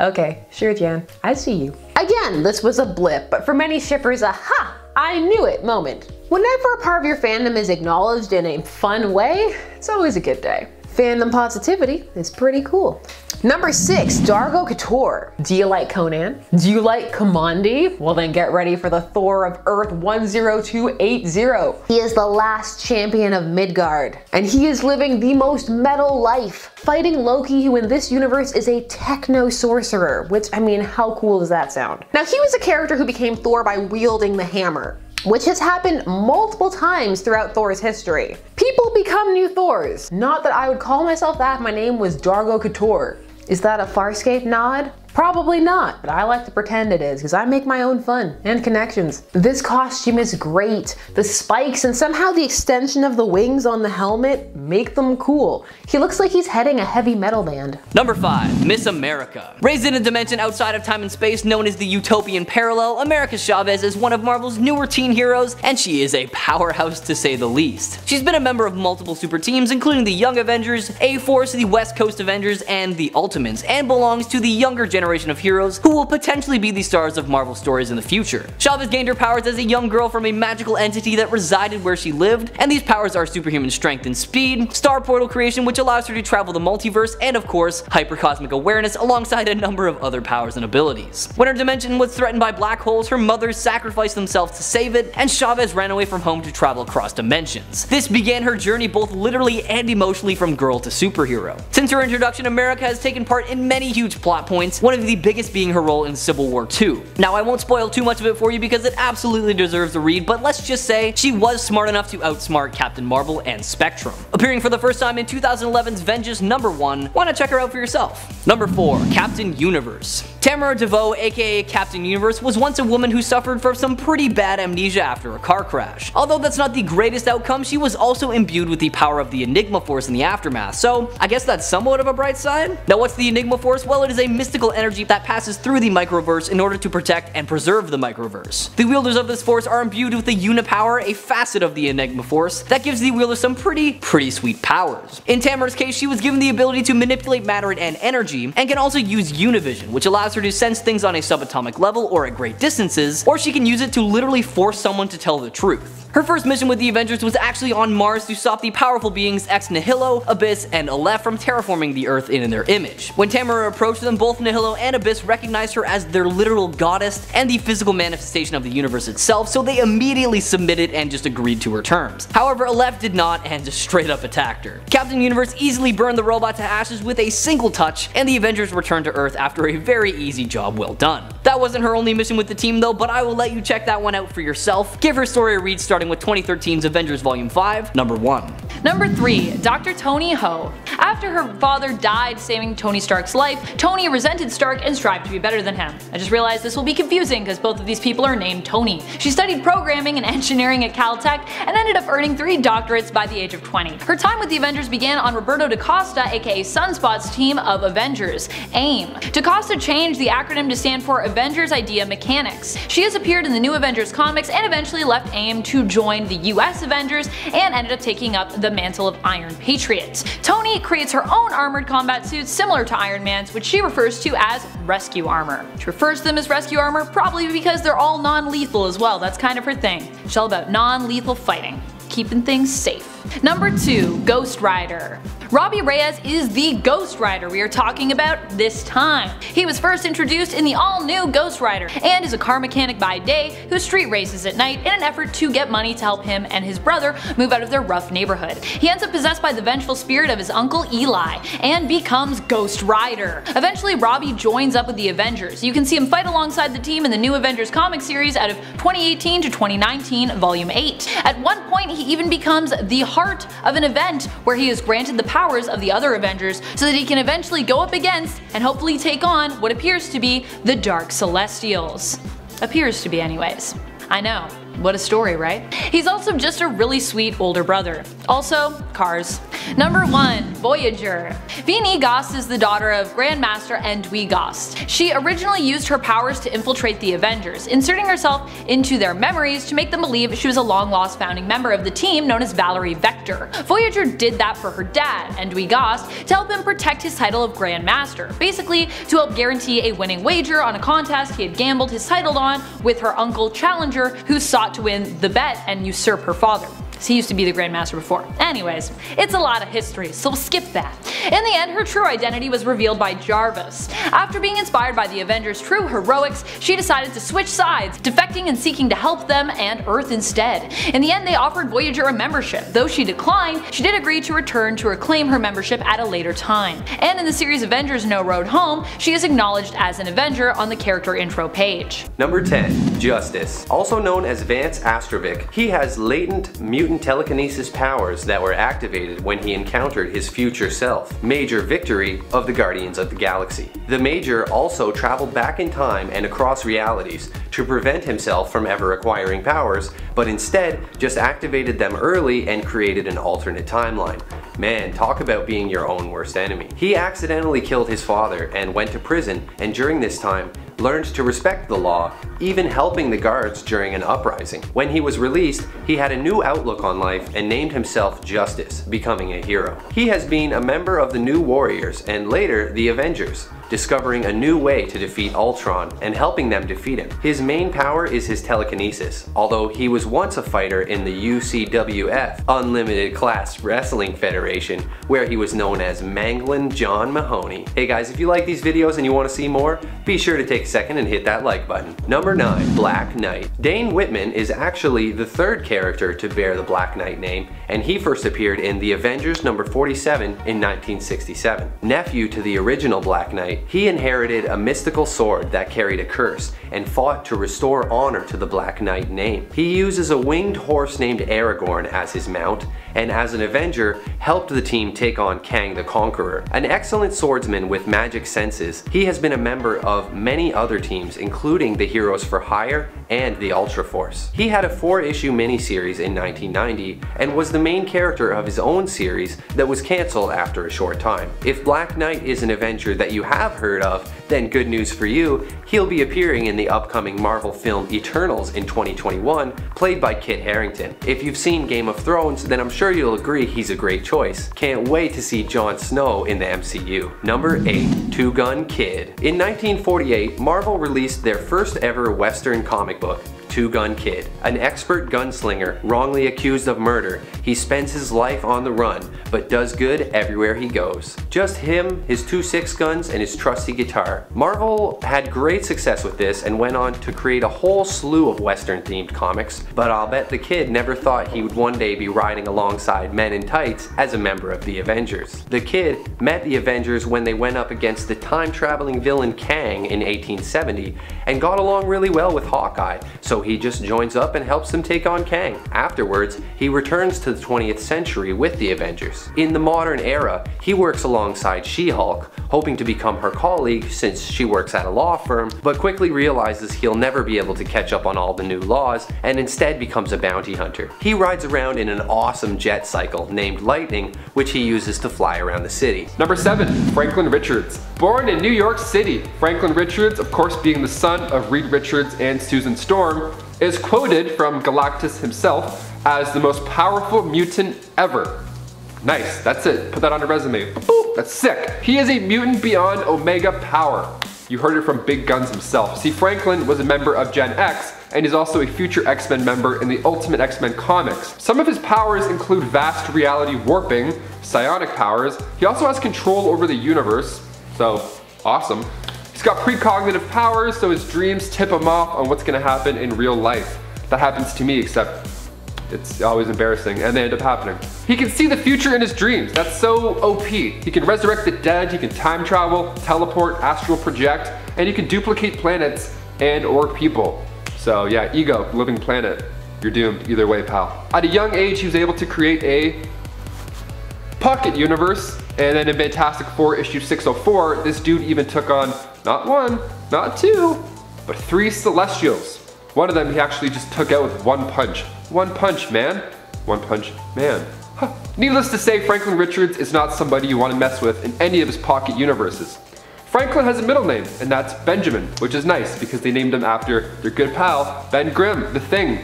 Okay, sure Jan, I see you. Again, this was a blip, but for many shippers, a ha! I knew it moment. Whenever a part of your fandom is acknowledged in a fun way, it's always a good day. Fandom positivity is pretty cool. Number 6, Dargo Couture. Do you like Conan? Do you like Kamandi? Well then get ready for the Thor of Earth 10280. He is the last champion of Midgard, and he is living the most metal life, fighting Loki, who in this universe is a techno-sorcerer, which, I mean, how cool does that sound? Now he was a character who became Thor by wielding the hammer, which has happened multiple times throughout Thor's history. People become new Thors. Not that I would call myself that if my name was Dargo Couture. Is that a Farscape nod? Probably not, but I like to pretend it is because I make my own fun and connections. This costume is great. The spikes and somehow the extension of the wings on the helmet make them cool. He looks like he's heading a heavy metal band. Number 5, Miss America. Raised in a dimension outside of time and space known as the Utopian Parallel, America Chavez is one of Marvel's newer teen heroes, and she is a powerhouse to say the least. She's been a member of multiple super teams, including the Young Avengers, A-Force, the West Coast Avengers, and the Ultimates, and belongs to the younger generation generation of heroes who will potentially be the stars of Marvel stories in the future. Chavez gained her powers as a young girl from a magical entity that resided where she lived, and these powers are superhuman strength and speed, star portal creation which allows her to travel the multiverse, and of course, hypercosmic awareness alongside a number of other powers and abilities. When her dimension was threatened by black holes, her mothers sacrificed themselves to save it, and Chavez ran away from home to travel across dimensions. This began her journey both literally and emotionally from girl to superhero. Since her introduction, America has taken part in many huge plot points, one of the biggest being her role in Civil War II. Now I won't spoil too much of it for you because it absolutely deserves a read, but let's just say she was smart enough to outsmart Captain Marvel and Spectrum. Appearing for the first time in 2011's Avengers #1, why not check her out for yourself? Number 4. Captain Universe. Tamara DeVoe, aka Captain Universe, was once a woman who suffered from some pretty bad amnesia after a car crash. Although that's not the greatest outcome, she was also imbued with the power of the Enigma Force in the aftermath, so I guess that's somewhat of a bright side. Now what's the Enigma Force? Well, it is a mystical energy that passes through the microverse in order to protect and preserve the microverse. The wielders of this force are imbued with the Unipower, a facet of the Enigma Force that gives the wielder some pretty sweet powers. In Tamara's case, she was given the ability to manipulate matter and energy, and can also use Univision, which allows her to sense things on a subatomic level or at great distances, or she can use it to literally force someone to tell the truth. Her first mission with the Avengers was actually on Mars to stop the powerful beings Ex Nihilo, Abyss, and Aleph from terraforming the Earth in their image. When Tamara approached them, both Nihilo and Abyss recognized her as their literal goddess and the physical manifestation of the universe itself, so they immediately submitted and just agreed to her terms. However, Aleph did not and just straight up attacked her. Captain Universe easily burned the robot to ashes with a single touch, and the Avengers returned to Earth after a very easy job well done. That wasn't her only mission with the team though, but I will let you check that one out for yourself. Give her story a read starting with 2013's Avengers Volume 5, Number 1. Number 3. Dr. Tony Ho. After her father died saving Tony Stark's life, Tony resented Stark and strived to be better than him. I just realized this will be confusing because both of these people are named Tony. She studied programming and engineering at Caltech and ended up earning 3 doctorates by the age of 20. Her time with the Avengers began on Roberto da Costa, aka Sunspot's team of Avengers, AIM. Da Costa changed the acronym to stand for Avengers Idea Mechanics. She has appeared in the New Avengers comics and eventually left AIM to join the US Avengers and ended up taking up the mantle of Iron Patriot. Tony creates her own armored combat suits similar to Iron Man's, which she refers to as rescue armor. She refers to them as rescue armor probably because they're all non-lethal as well. That's kind of her thing. She's all about non-lethal fighting, keeping things safe. Number 2. Ghost Rider. Robbie Reyes is the Ghost Rider we are talking about this time. He was first introduced in the all-new Ghost Rider and is a car mechanic by day who street races at night in an effort to get money to help him and his brother move out of their rough neighborhood. He ends up possessed by the vengeful spirit of his uncle Eli and becomes Ghost Rider. Eventually Robbie joins up with the Avengers. You can see him fight alongside the team in the New Avengers comic series out of 2018 to 2019 Volume 8. At one point he even becomes the heart of an event where he is granted the powers of the other Avengers so that he can eventually go up against and hopefully take on what appears to be the Dark Celestials. Appears to be anyways. I know. What a story, right? He's also just a really sweet older brother. Also, cars. Number 1. Voyager. Vini Gost is the daughter of Grandmaster Endwi Gost. She originally used her powers to infiltrate the Avengers, inserting herself into their memories to make them believe she was a long-lost founding member of the team known as Valerie Vector. Voyager did that for her dad, Endwi Gost, to help him protect his title of Grandmaster, basically to help guarantee a winning wager on a contest he had gambled his title on with her uncle Challenger, who sought to win the bet and usurp her father. He used to be the Grandmaster before. Anyways, it's a lot of history, so we'll skip that. In the end, her true identity was revealed by Jarvis. After being inspired by the Avengers' true heroics, she decided to switch sides, defecting and seeking to help them and Earth instead. In the end, they offered Voyager a membership. Though she declined, she did agree to return to reclaim her membership at a later time. And in the series Avengers No Road Home, she is acknowledged as an Avenger on the character intro page. Number 10. Justice. Also known as Vance Astrovic, he has latent mutant telekinesis powers that were activated when he encountered his future self, Major Victory of the Guardians of the Galaxy. The Major also traveled back in time and across realities to prevent himself from ever acquiring powers, but instead just activated them early and created an alternate timeline. Man, talk about being your own worst enemy. He accidentally killed his father and went to prison, and during this time learned to respect the law, even helping the guards during an uprising. When he was released, he had a new outlook on life and named himself Justice, becoming a hero. He has been a member of the New Warriors and later the Avengers. discovering a new way to defeat Ultron and helping them defeat him. His main power is his telekinesis, although he was once a fighter in the UCWF, Unlimited Class Wrestling Federation, where he was known as Manglin' John Mahoney. Hey guys, if you like these videos and you want to see more, be sure to take a second and hit that like button. Number 9. Black Knight. Dane Whitman is actually the third character to bear the Black Knight name, and he first appeared in The Avengers number 47 in 1967. Nephew to the original Black Knight, he inherited a mystical sword that carried a curse and fought to restore honor to the Black Knight name. He uses a winged horse named Aragorn as his mount, and as an Avenger, helped the team take on Kang the Conqueror. An excellent swordsman with magic senses, he has been a member of many other teams, including the Heroes for Hire and the Ultra Force. He had a 4-issue miniseries in 1990 and was the main character of his own series that was cancelled after a short time. If Black Knight is an Avenger that you have heard of, then good news for you, he'll be appearing in the upcoming Marvel film Eternals in 2021, played by Kit Harington. If you've seen Game of Thrones, then I'm sure you'll agree he's a great choice. Can't wait to see Jon Snow in the MCU. Number 8. Two Gun Kid. In 1948, Marvel released their first ever Western comic book, Two Gun Kid. An expert gunslinger wrongly accused of murder, he spends his life on the run, but does good everywhere he goes. Just him, his 2 6 guns, and his trusty guitar. Marvel had great success with this and went on to create a whole slew of Western themed comics, but I'll bet the kid never thought he would one day be riding alongside men in tights as a member of the Avengers. The kid met the Avengers when they went up against the time-traveling villain Kang in 1870 and got along really well with Hawkeye, so he just joins up and helps them take on Kang. Afterwards, he returns to the 20th century with the Avengers. In the modern era, he works alongside She-Hulk, hoping to become her colleague since she works at a law firm, but quickly realizes he'll never be able to catch up on all the new laws and instead becomes a bounty hunter. He rides around in an awesome jet cycle named Lightning, which he uses to fly around the city. Number 7. Franklin Richards. Born in New York City, Franklin Richards, of course being the son of Reed Richards and Susan Storm, is quoted from Galactus himself as the most powerful mutant ever. Nice, that's it. Put that on a resume. Boop, that's sick. He is a mutant beyond Omega power. You heard it from Big Guns himself. See, Franklin was a member of Gen X, and he's also a future X-Men member in the Ultimate X-Men comics. Some of his powers include vast reality warping, psionic powers. He also has control over the universe, so awesome. He's got precognitive powers, so his dreams tip him off on what's gonna happen in real life. That happens to me, except it's always embarrassing, and they end up happening. He can see the future in his dreams. That's so OP. He can resurrect the dead, he can time travel, teleport, astral project, and he can duplicate planets and or people. So yeah, Ego, living planet. You're doomed either way, pal. At a young age, he was able to create a pocket universe, and then in Fantastic Four issue 604, this dude even took on not 1, not 2, but 3 Celestials. One of them he actually just took out with 1 punch. 1 punch, man. 1 punch, man. Huh. Needless to say, Franklin Richards is not somebody you want to mess with in any of his pocket universes. Franklin has a middle name, and that's Benjamin, which is nice because they named him after their good pal, Ben Grimm, the Thing.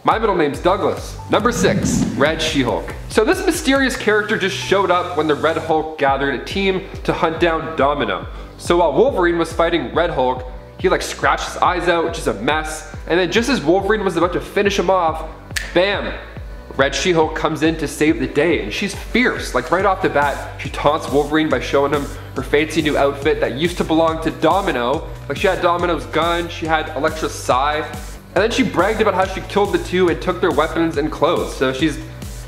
My middle name's Douglas. Number 6, Red She-Hulk. So this mysterious character just showed up when the Red Hulk gathered a team to hunt down Domino. So while Wolverine was fighting Red Hulk, he like scratched his eyes out, which is a mess. And then just as Wolverine was about to finish him off, bam! Red She-Hulk comes in to save the day, and she's fierce. Like right off the bat, she taunts Wolverine by showing him her fancy new outfit that used to belong to Domino. Like she had Domino's gun, she had Elektra's sai, and then she bragged about how she killed the two and took their weapons and clothes. So she's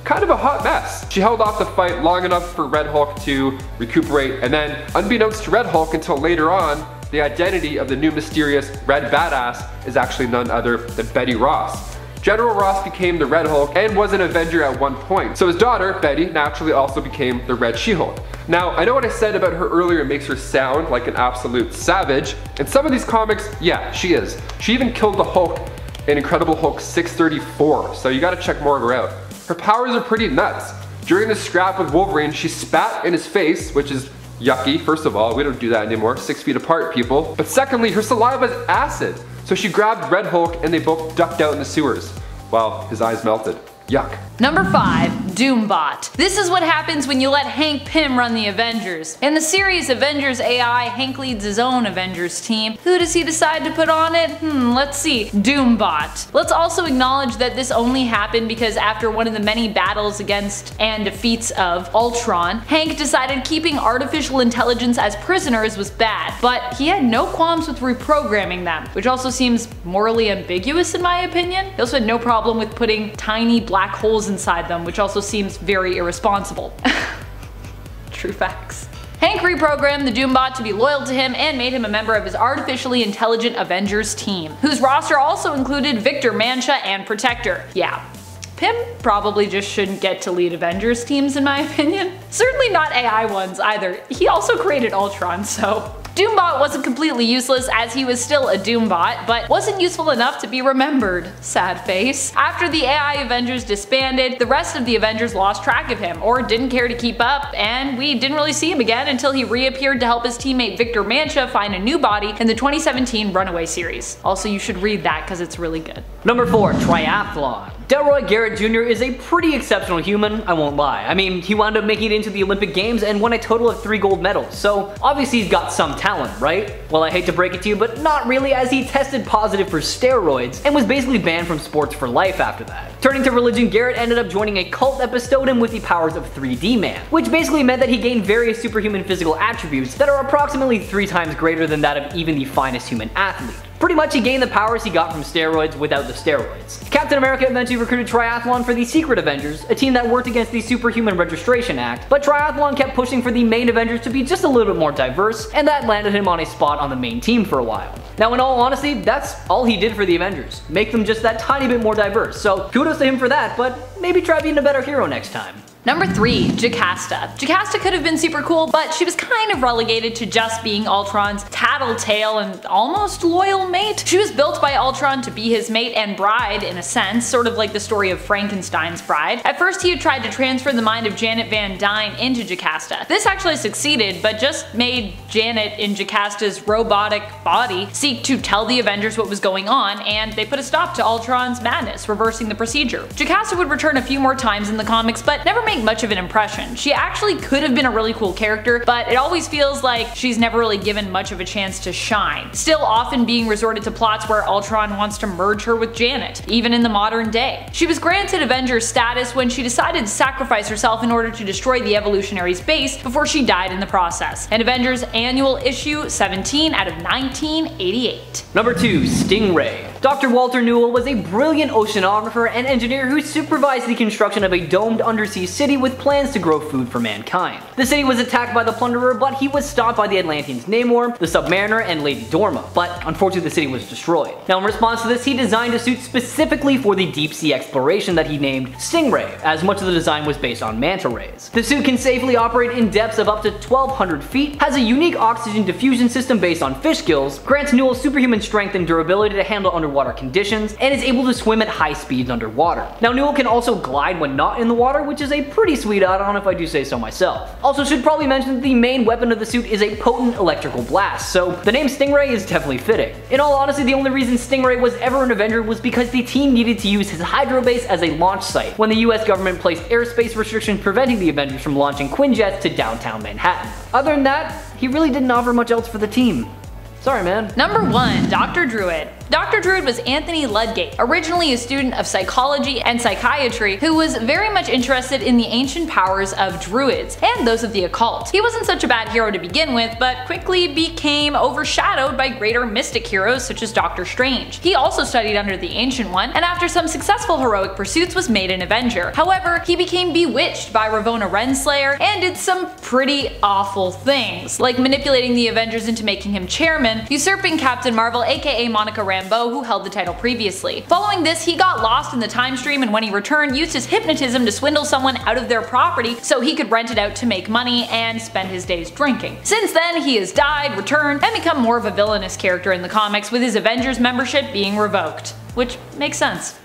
kind of a hot mess. She held off the fight long enough for Red Hulk to recuperate, and then unbeknownst to Red Hulk until later on, the identity of the new mysterious Red Badass is actually none other than Betty Ross. General Ross became the Red Hulk and was an Avenger at one point, so his daughter, Betty, naturally also became the Red She-Hulk. Now, I know what I said about her earlier makes her sound like an absolute savage. In some of these comics, yeah, she is. She even killed the Hulk in Incredible Hulk 634, so you gotta check more of her out. Her powers are pretty nuts. During the scrap with Wolverine, she spat in his face, which is yucky. First of all, we don't do that anymore, 6 feet apart, people. But secondly, her saliva is acid. So she grabbed Red Hulk and they both ducked out in the sewers while his eyes melted. Yuck. Number 5. Doombot. This is what happens when you let Hank Pym run the Avengers. In the series Avengers AI, Hank leads his own Avengers team. Who does he decide to put on it? Let's see. Doombot. Let's also acknowledge that this only happened because after one of the many battles against and defeats of Ultron, Hank decided keeping artificial intelligence as prisoners was bad, but he had no qualms with reprogramming them, which also seems morally ambiguous in my opinion. He also had no problem with putting tiny black holes inside them, which also seems very irresponsible. True facts. Hank reprogrammed the Doombot to be loyal to him and made him a member of his artificially intelligent Avengers team, whose roster also included Victor Mancha and Protector. Yeah. Pym probably just shouldn't get to lead Avengers teams in my opinion. Certainly not AI ones either. He also created Ultron, so. Doombot wasn't completely useless as he was still a Doombot, but wasn't useful enough to be remembered. Sad face. After the AI Avengers disbanded, the rest of the Avengers lost track of him, or didn't care to keep up, and we didn't really see him again until he reappeared to help his teammate Victor Mancha find a new body in the 2017 Runaway series. Also, you should read that because it's really good. Number 4. Triathlon. Delroy Garrett Jr. is a pretty exceptional human, I won't lie. I mean, he wound up making it into the Olympic Games and won a total of 3 gold medals, so obviously he's got some talent, right? Well, I hate to break it to you, but not really, as he tested positive for steroids and was basically banned from sports for life after that. Turning to religion, Garrett ended up joining a cult that bestowed him with the powers of 3D Man, which basically meant that he gained various superhuman physical attributes that are approximately 3 times greater than that of even the finest human athlete. Pretty much he gained the powers he got from steroids without the steroids. Captain America eventually recruited Triathlon for the Secret Avengers, a team that worked against the Superhuman Registration Act, but Triathlon kept pushing for the main Avengers to be just a little bit more diverse, and that landed him on a spot on the main team for a while. Now in all honesty, that's all he did for the Avengers, make them just that tiny bit more diverse, so kudos to him for that, but maybe try being a better hero next time. Number 3. Jocasta. Jocasta could have been super cool, but she was kind of relegated to just being Ultron's tattletale and almost loyal mate. She was built by Ultron to be his mate and bride in a sense, sort of like the story of Frankenstein's bride. At first he had tried to transfer the mind of Janet Van Dyne into Jocasta. This actually succeeded, but just made Janet in Jocasta's robotic body seek to tell the Avengers what was going on, and they put a stop to Ultron's madness, reversing the procedure. Jocasta would return a few more times in the comics, but never make much of an impression. She actually could have been a really cool character, but it always feels like she's never really given much of a chance to shine. Still often being resorted to plots where Ultron wants to merge her with Janet, even in the modern day. She was granted Avengers status when she decided to sacrifice herself in order to destroy the Evolutionaries' base before she died in the process. And Avengers Annual Issue 17 out of 1988. Number 2. Stingray. Dr. Walter Newell was a brilliant oceanographer and engineer who supervised the construction of a domed undersea city with plans to grow food for mankind. The city was attacked by the Plunderer, but he was stopped by the Atlanteans Namor, the Submariner, and Lady Dorma, but unfortunately the city was destroyed. Now in response to this, he designed a suit specifically for the deep sea exploration that he named Stingray, as much of the design was based on manta rays. The suit can safely operate in depths of up to 1,200 feet, has a unique oxygen diffusion system based on fish gills, grants Newell superhuman strength and durability to handle underwater conditions, and is able to swim at high speeds underwater. Now Newell can also glide when not in the water, which is a pretty sweet add-on if I do say so myself. Also should probably mention that the main weapon of the suit is a potent electrical blast, so the name Stingray is definitely fitting. In all honesty, the only reason Stingray was ever an Avenger was because the team needed to use his Hydro base as a launch site when the US government placed airspace restrictions preventing the Avengers from launching Quinjets to downtown Manhattan. Other than that, he really didn't offer much else for the team. Sorry, man. Number 1. Dr. Druid. Dr. Druid was Anthony Ludgate, originally a student of psychology and psychiatry who was very much interested in the ancient powers of druids and those of the occult. He wasn't such a bad hero to begin with, but quickly became overshadowed by greater mystic heroes such as Doctor Strange. He also studied under the Ancient One, and after some successful heroic pursuits was made an Avenger. However, he became bewitched by Ravonna Renslayer and did some pretty awful things, like manipulating the Avengers into making him chairman, usurping Captain Marvel aka Monica Rambeau, who held the title previously. Following this, he got lost in the time stream, and when he returned, used his hypnotism to swindle someone out of their property so he could rent it out to make money and spend his days drinking. Since then, he has died, returned, and become more of a villainous character in the comics, with his Avengers membership being revoked. Which makes sense.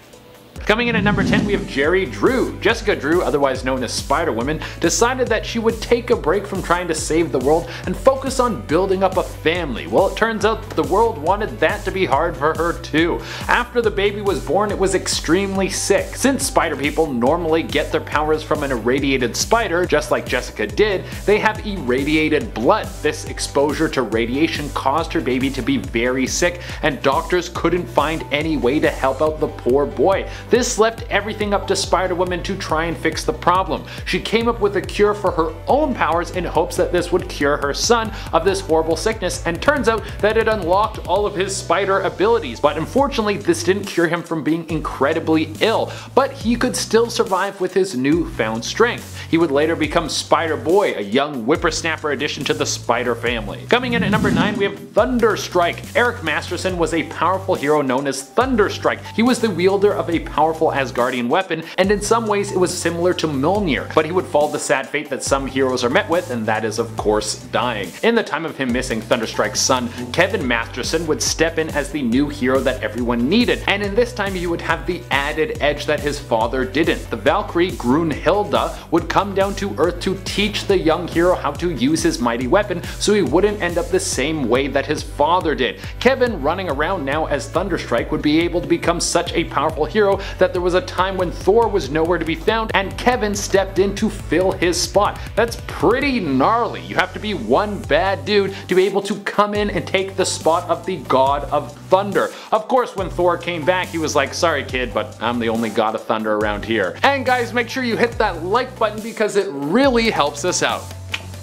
Coming in at number 10 we have Jerry Drew. Jessica Drew, otherwise known as Spider-Woman, decided that she would take a break from trying to save the world and focus on building up a family. Well, it turns out the world wanted that to be hard for her too. After the baby was born, it was extremely sick. Since spider people normally get their powers from an irradiated spider, just like Jessica did, they have irradiated blood. This exposure to radiation caused her baby to be very sick, and doctors couldn't find any way to help out the poor boy. This left everything up to Spider-Woman to try and fix the problem. She came up with a cure for her own powers in hopes that this would cure her son of this horrible sickness, and turns out that it unlocked all of his spider abilities. But unfortunately, this didn't cure him from being incredibly ill, but he could still survive with his newfound strength. He would later become Spider-Boy, a young whippersnapper addition to the Spider family. Coming in at number 9 we have Thunderstrike. Eric Masterson was a powerful hero known as Thunderstrike. He was the wielder of a powerful Asgardian weapon, and in some ways it was similar to Mjolnir, but he would fall the sad fate that some heroes are met with, and that is of course dying. In the time of him missing, Thunderstrike's son, Kevin Masterson, would step in as the new hero that everyone needed, and in this time he would have the added edge that his father didn't. The Valkyrie Grunhilda would come down to Earth to teach the young hero how to use his mighty weapon so he wouldn't end up the same way that his father did. Kevin, running around now as Thunderstrike, would be able to become such a powerful hero that there was a time when Thor was nowhere to be found and Kevin stepped in to fill his spot. That's pretty gnarly. You have to be one bad dude to be able to come in and take the spot of the God of Thunder. Of course, when Thor came back, he was like, sorry kid, but I'm the only God of Thunder around here. And guys, make sure you hit that like button because it really helps us out.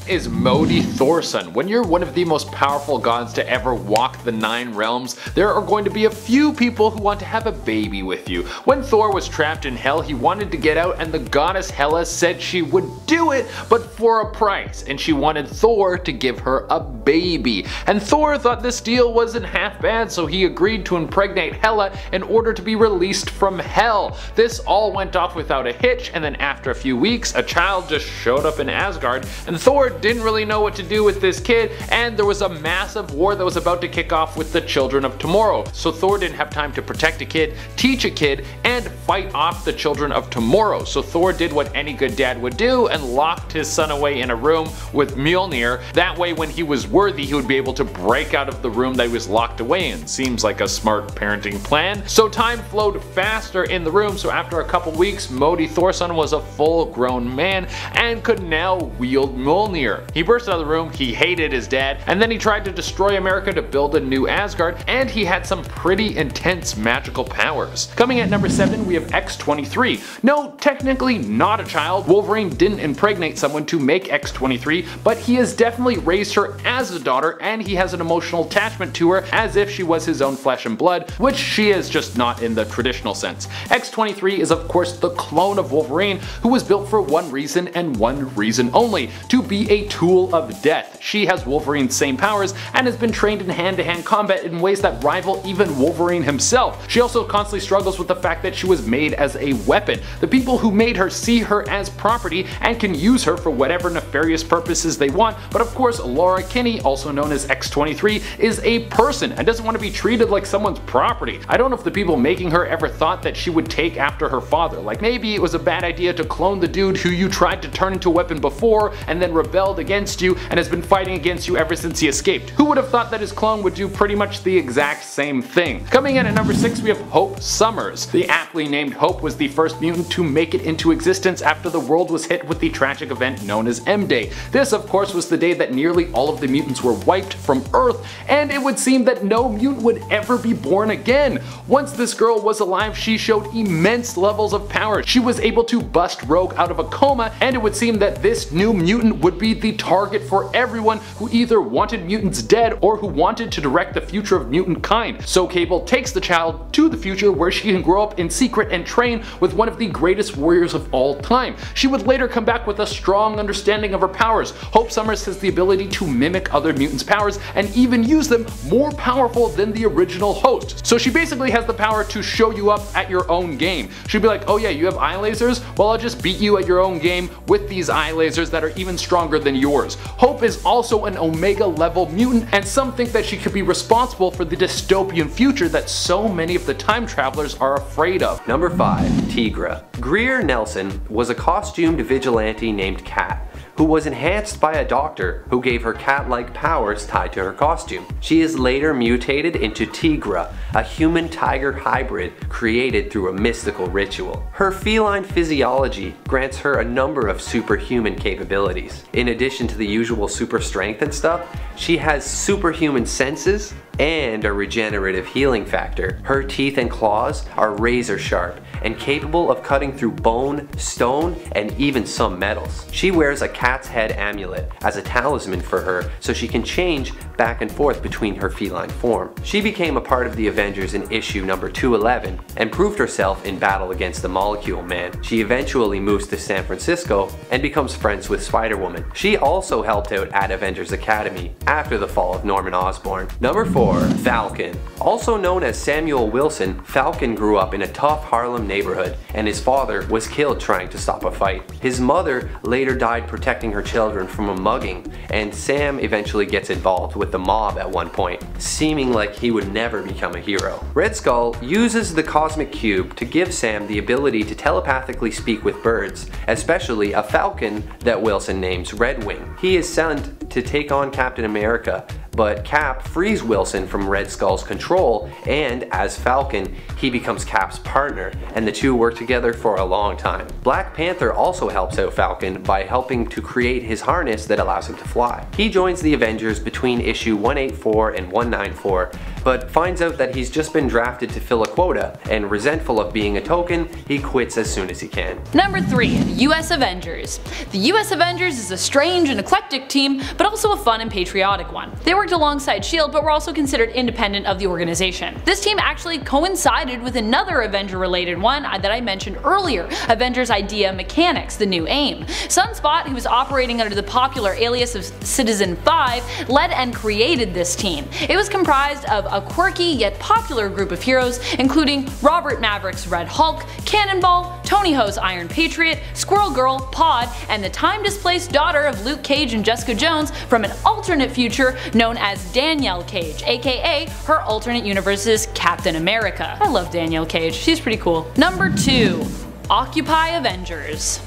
Is Modi Thorson. When you're one of the most powerful gods to ever walk the 9 realms, there are going to be a few people who want to have a baby with you. When Thor was trapped in hell, he wanted to get out, and the goddess Hela said she would do it, but for a price, and she wanted Thor to give her a baby. And Thor thought this deal wasn't half bad, so he agreed to impregnate Hela in order to be released from hell. This all went off without a hitch, and then after a few weeks, a child just showed up in Asgard, and Thor didn't really know what to do with this kid, and there was a massive war that was about to kick off with the Children of Tomorrow. So Thor didn't have time to protect a kid, teach a kid, and fight off the Children of Tomorrow. So Thor did what any good dad would do and locked his son away in a room with Mjolnir. That way when he was worthy, he would be able to break out of the room that he was locked away in. Seems like a smart parenting plan. So time flowed faster in the room, so after a couple weeks, Modi Thorson was a full-grown man and could now wield Mjolnir. He burst out of the room, he hated his dad, and then he tried to destroy America to build a new Asgard, and he had some pretty intense magical powers. Coming at number 7 we have X-23. No, technically not a child. Wolverine didn't impregnate someone to make X-23, but he has definitely raised her as a daughter, and he has an emotional attachment to her as if she was his own flesh and blood, which she is just not in the traditional sense. X-23 is of course the clone of Wolverine, who was built for one reason and one reason only: to be a tool of death. She has Wolverine's same powers and has been trained in hand-to-hand combat in ways that rival even Wolverine himself. She also constantly struggles with the fact that she was made as a weapon. The people who made her see her as property and can use her for whatever nefarious purposes they want, but of course Laura Kinney, also known as X-23, is a person and doesn't want to be treated like someone's property. I don't know if the people making her ever thought that she would take after her father. Like maybe it was a bad idea to clone the dude who you tried to turn into a weapon before and then rebelled against you and has been fighting against you ever since he escaped. Who would have thought that his clone would do pretty much the exact same thing? Coming in at number 6 we have Hope Summers. The aptly named Hope was the first mutant to make it into existence after the world was hit with the tragic event known as M-Day. This of course was the day that nearly all of the mutants were wiped from Earth, and it would seem that no mutant would ever be born again. Once this girl was alive, she showed immense levels of power. She was able to bust Rogue out of a coma, and it would seem that this new mutant would be the target for everyone who either wanted mutants dead or who wanted to direct the future of mutant kind. So Cable takes the child to the future where she can grow up in secret and train with one of the greatest warriors of all time. She would later come back with a strong understanding of her powers. Hope Summers has the ability to mimic other mutants' powers and even use them more powerful than the original host. So she basically has the power to show you up at your own game. She'd be like, oh yeah, you have eye lasers? Well, I'll just beat you at your own game with these eye lasers that are even stronger stronger than yours. Hope is also an Omega level mutant, and some think that she could be responsible for the dystopian future that so many of the time travelers are afraid of. Number 5. Tigra. Greer Nelson was a costumed vigilante named Cat, who was enhanced by a doctor who gave her cat-like powers tied to her costume. She is later mutated into Tigra, a human-tiger hybrid created through a mystical ritual. Her feline physiology grants her a number of superhuman capabilities. In addition to the usual super strength and stuff, she has superhuman senses and a regenerative healing factor. Her teeth and claws are razor sharp and capable of cutting through bone, stone, and even some metals. She wears a cat's head amulet as a talisman for her so she can change back and forth between her feline form. She became a part of the Avengers in issue number 211 and proved herself in battle against the Molecule Man. She eventually moves to San Francisco and becomes friends with Spider-Woman. She also helped out at Avengers Academy after the fall of Norman Osborn. Number 4. Falcon. Also known as Samuel Wilson, Falcon grew up in a tough Harlem neighborhood, and his father was killed trying to stop a fight. His mother later died protecting her children from a mugging, and Sam eventually gets involved with the mob at one point, seeming like he would never become a hero. Red Skull uses the Cosmic Cube to give Sam the ability to telepathically speak with birds, especially a falcon that Wilson names Red Wing. He is sent to take on Captain America, but Cap frees Wilson from Red Skull's control, and as Falcon, he becomes Cap's partner, and the two work together for a long time. Black Panther also helps out Falcon by helping to create his harness that allows him to fly. He joins the Avengers between issue 184 and 194, but finds out that he's just been drafted to fill a quota, and resentful of being a token, he quits as soon as he can. Number 3. US Avengers. The US Avengers is a strange and eclectic team, but also a fun and patriotic one. They worked alongside S.H.I.E.L.D. but were also considered independent of the organization. This team actually coincided with another Avenger-related one that I mentioned earlier, Avengers Idea Mechanics, the new AIM. Sunspot, who was operating under the popular alias of Citizen 5, led and created this team. It was comprised of a quirky yet popular group of heroes, including Robert Maverick's Red Hulk, Cannonball, Tony Ho's Iron Patriot, Squirrel Girl, Pod, and the time-displaced daughter of Luke Cage and Jessica Jones from an alternate future known as Danielle Cage, aka her alternate universe's Captain America. I love Danielle Cage, she's pretty cool. Number 2. Occupy Avengers.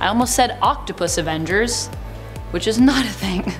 I almost said Octopus Avengers, which is not a thing.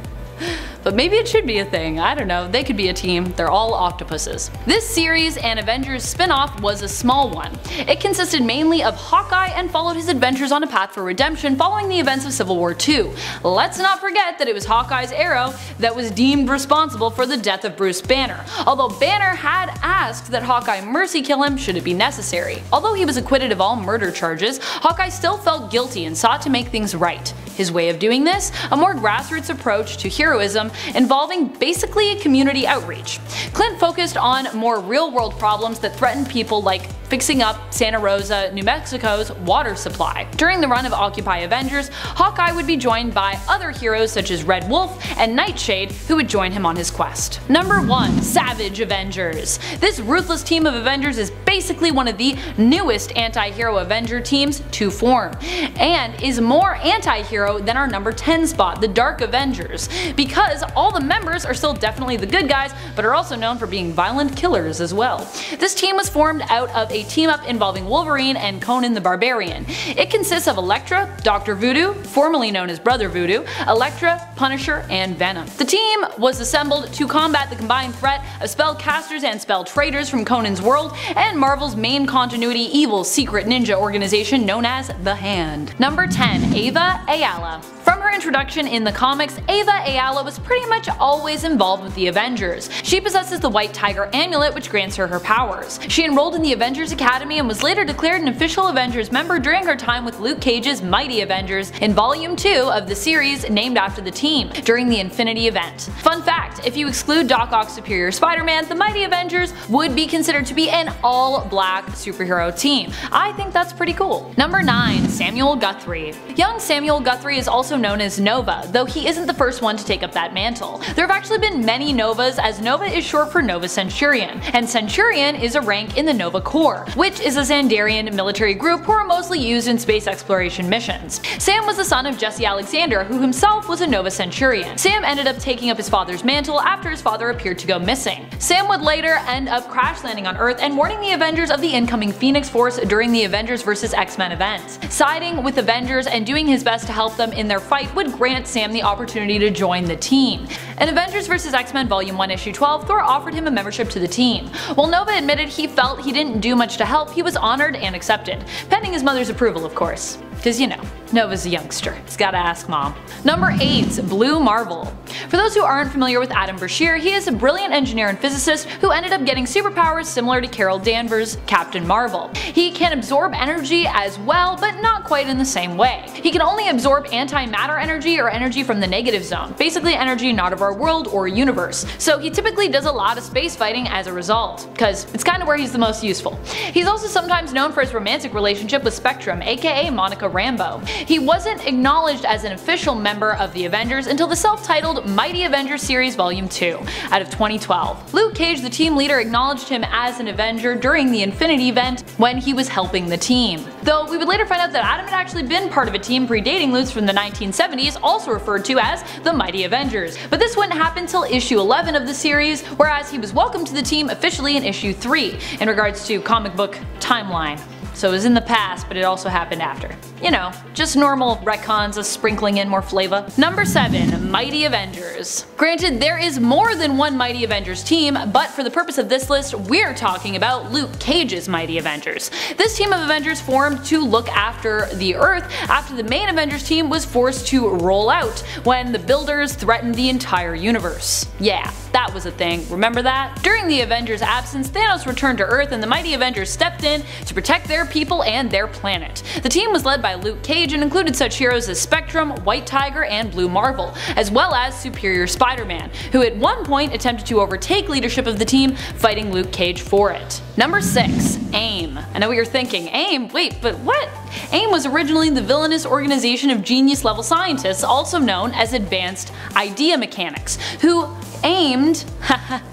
But maybe it should be a thing, I don't know, they could be a team, they're all octopuses. This series and Avengers spin-off was a small one. It consisted mainly of Hawkeye and followed his adventures on a path for redemption following the events of Civil War II. Let's not forget that it was Hawkeye's arrow that was deemed responsible for the death of Bruce Banner, although Banner had asked that Hawkeye mercy kill him should it be necessary. Although he was acquitted of all murder charges, Hawkeye still felt guilty and sought to make things right. His way of doing this? A more grassroots approach to heroism involving basically a community outreach. Clint focused on more real-world problems that threatened people, like fixing up Santa Rosa, New Mexico's water supply. During the run of Occupy Avengers, Hawkeye would be joined by other heroes such as Red Wolf and Nightshade, who would join him on his quest. Number 1. Savage Avengers. This ruthless team of Avengers is basically one of the newest anti-hero Avenger teams to form, and is more anti-hero than our number 10 spot, the Dark Avengers, because all the members are still definitely the good guys, but are also known for being violent killers as well. This team was formed out of a team-up involving Wolverine and Conan the Barbarian. It consists of Elektra, Dr. Voodoo, formerly known as Brother Voodoo, Elektra, Punisher, and Venom. The team was assembled to combat the combined threat of spellcasters and spell traders from Conan's world and Marvel's main continuity evil secret ninja organization known as The Hand. Number 10. Ava Ayala. From her introduction in the comics, Ava Ayala was pretty much always involved with the Avengers. She possesses the White Tiger amulet, which grants her her powers. She enrolled in the Avengers Academy and was later declared an official Avengers member during her time with Luke Cage's Mighty Avengers in Volume 2 of the series named after the team, during the Infinity Event. Fun fact, if you exclude Doc Ock's Superior Spider-Man, the Mighty Avengers would be considered to be an all-black superhero team. I think that's pretty cool. Number 9. Samuel Guthrie. Young Samuel Guthrie is also known as Nova, though he isn't the first one to take up that mantle. There have actually been many Novas, as Nova is short for Nova Centurion, and Centurion is a rank in the Nova Corps, which is a Xandarian military group who are mostly used in space exploration missions. Sam was the son of Jesse Alexander, who himself was a Nova Centurion. Sam ended up taking up his father's mantle after his father appeared to go missing. Sam would later end up crash landing on Earth and warning the Avengers of the incoming Phoenix Force during the Avengers vs. X-Men event. Siding with Avengers and doing his best to help them in their fight would grant Sam the opportunity to join the team. In Avengers vs. X-Men Volume 1 Issue 12, Thor offered him a membership to the team. While Nova admitted he felt he didn't do much to help, he was honored and accepted, pending his mother's approval of course. Cause you know, Nova's a youngster. He's gotta ask mom. Number 8. Blue Marvel. For those who aren't familiar with Adam Brashear, he is a brilliant engineer and physicist who ended up getting superpowers similar to Carol Danvers' Captain Marvel. He can absorb energy as well, but not quite in the same way. He can only absorb antimatter energy or energy from the negative zone, basically energy not of our world or universe. So he typically does a lot of space fighting as a result, cause it's kinda where he's the most useful. He's also sometimes known for his romantic relationship with Spectrum, aka Monica Rambeau. He wasn't acknowledged as an official member of the Avengers until the self-titled Mighty Avengers series Volume 2 out of 2012. Luke Cage, the team leader, acknowledged him as an Avenger during the Infinity event when he was helping the team. Though we would later find out that Adam had actually been part of a team predating Luke's from the 1970s, also referred to as the Mighty Avengers. But this wouldn't happen till issue 11 of the series, whereas he was welcomed to the team officially in issue 3, in regards to comic book timeline. So it was in the past, but it also happened after. You know, just normal retcons of sprinkling in more flavor. Number 7. Mighty Avengers. Granted, there is more than one Mighty Avengers team, but for the purpose of this list, we're talking about Luke Cage's Mighty Avengers. This team of Avengers formed to look after the Earth after the main Avengers team was forced to roll out when the Builders threatened the entire universe. Yeah, that was a thing, remember that? During the Avengers' absence, Thanos returned to Earth and the Mighty Avengers stepped in to protect their people and their planet. The team was led by Luke Cage and included such heroes as Spectrum, White Tiger, and Blue Marvel, as well as Superior Spider-Man, who at one point attempted to overtake leadership of the team, fighting Luke Cage for it. Number 6. AIM. I know what you're thinking, AIM? Wait, but what? AIM was originally the villainous organization of genius-level scientists, also known as Advanced Idea Mechanics, who aimed,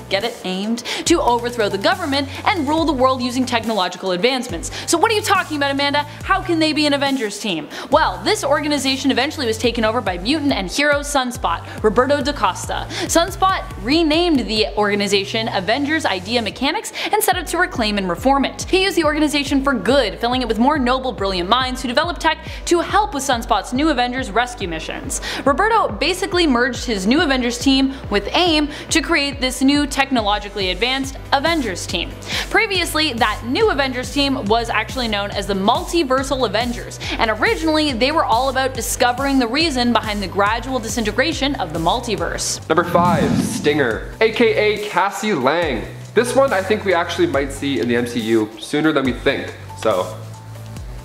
get it, aimed, to overthrow the government and rule the world using technological advancements. So what are you talking about, Amanda? How can they be an Avengers team? Well, this organization eventually was taken over by mutant and hero Sunspot, Roberto da Costa. Sunspot renamed the organization Avengers Idea Mechanics and set out to reclaim and reform it. He used the organization for good, filling it with more noble, brilliant minds who developed tech to help with Sunspot's new Avengers rescue missions. Roberto basically merged his new Avengers team with AIM to create this new technologically advanced Avengers team. Previously, that new Avengers team was actually known as the Multiversal Avengers, and originally they were all about discovering the reason behind the gradual disintegration of the multiverse. Number 5. Stinger, aka Cassie Lang. This one I think we actually might see in the MCU sooner than we think, so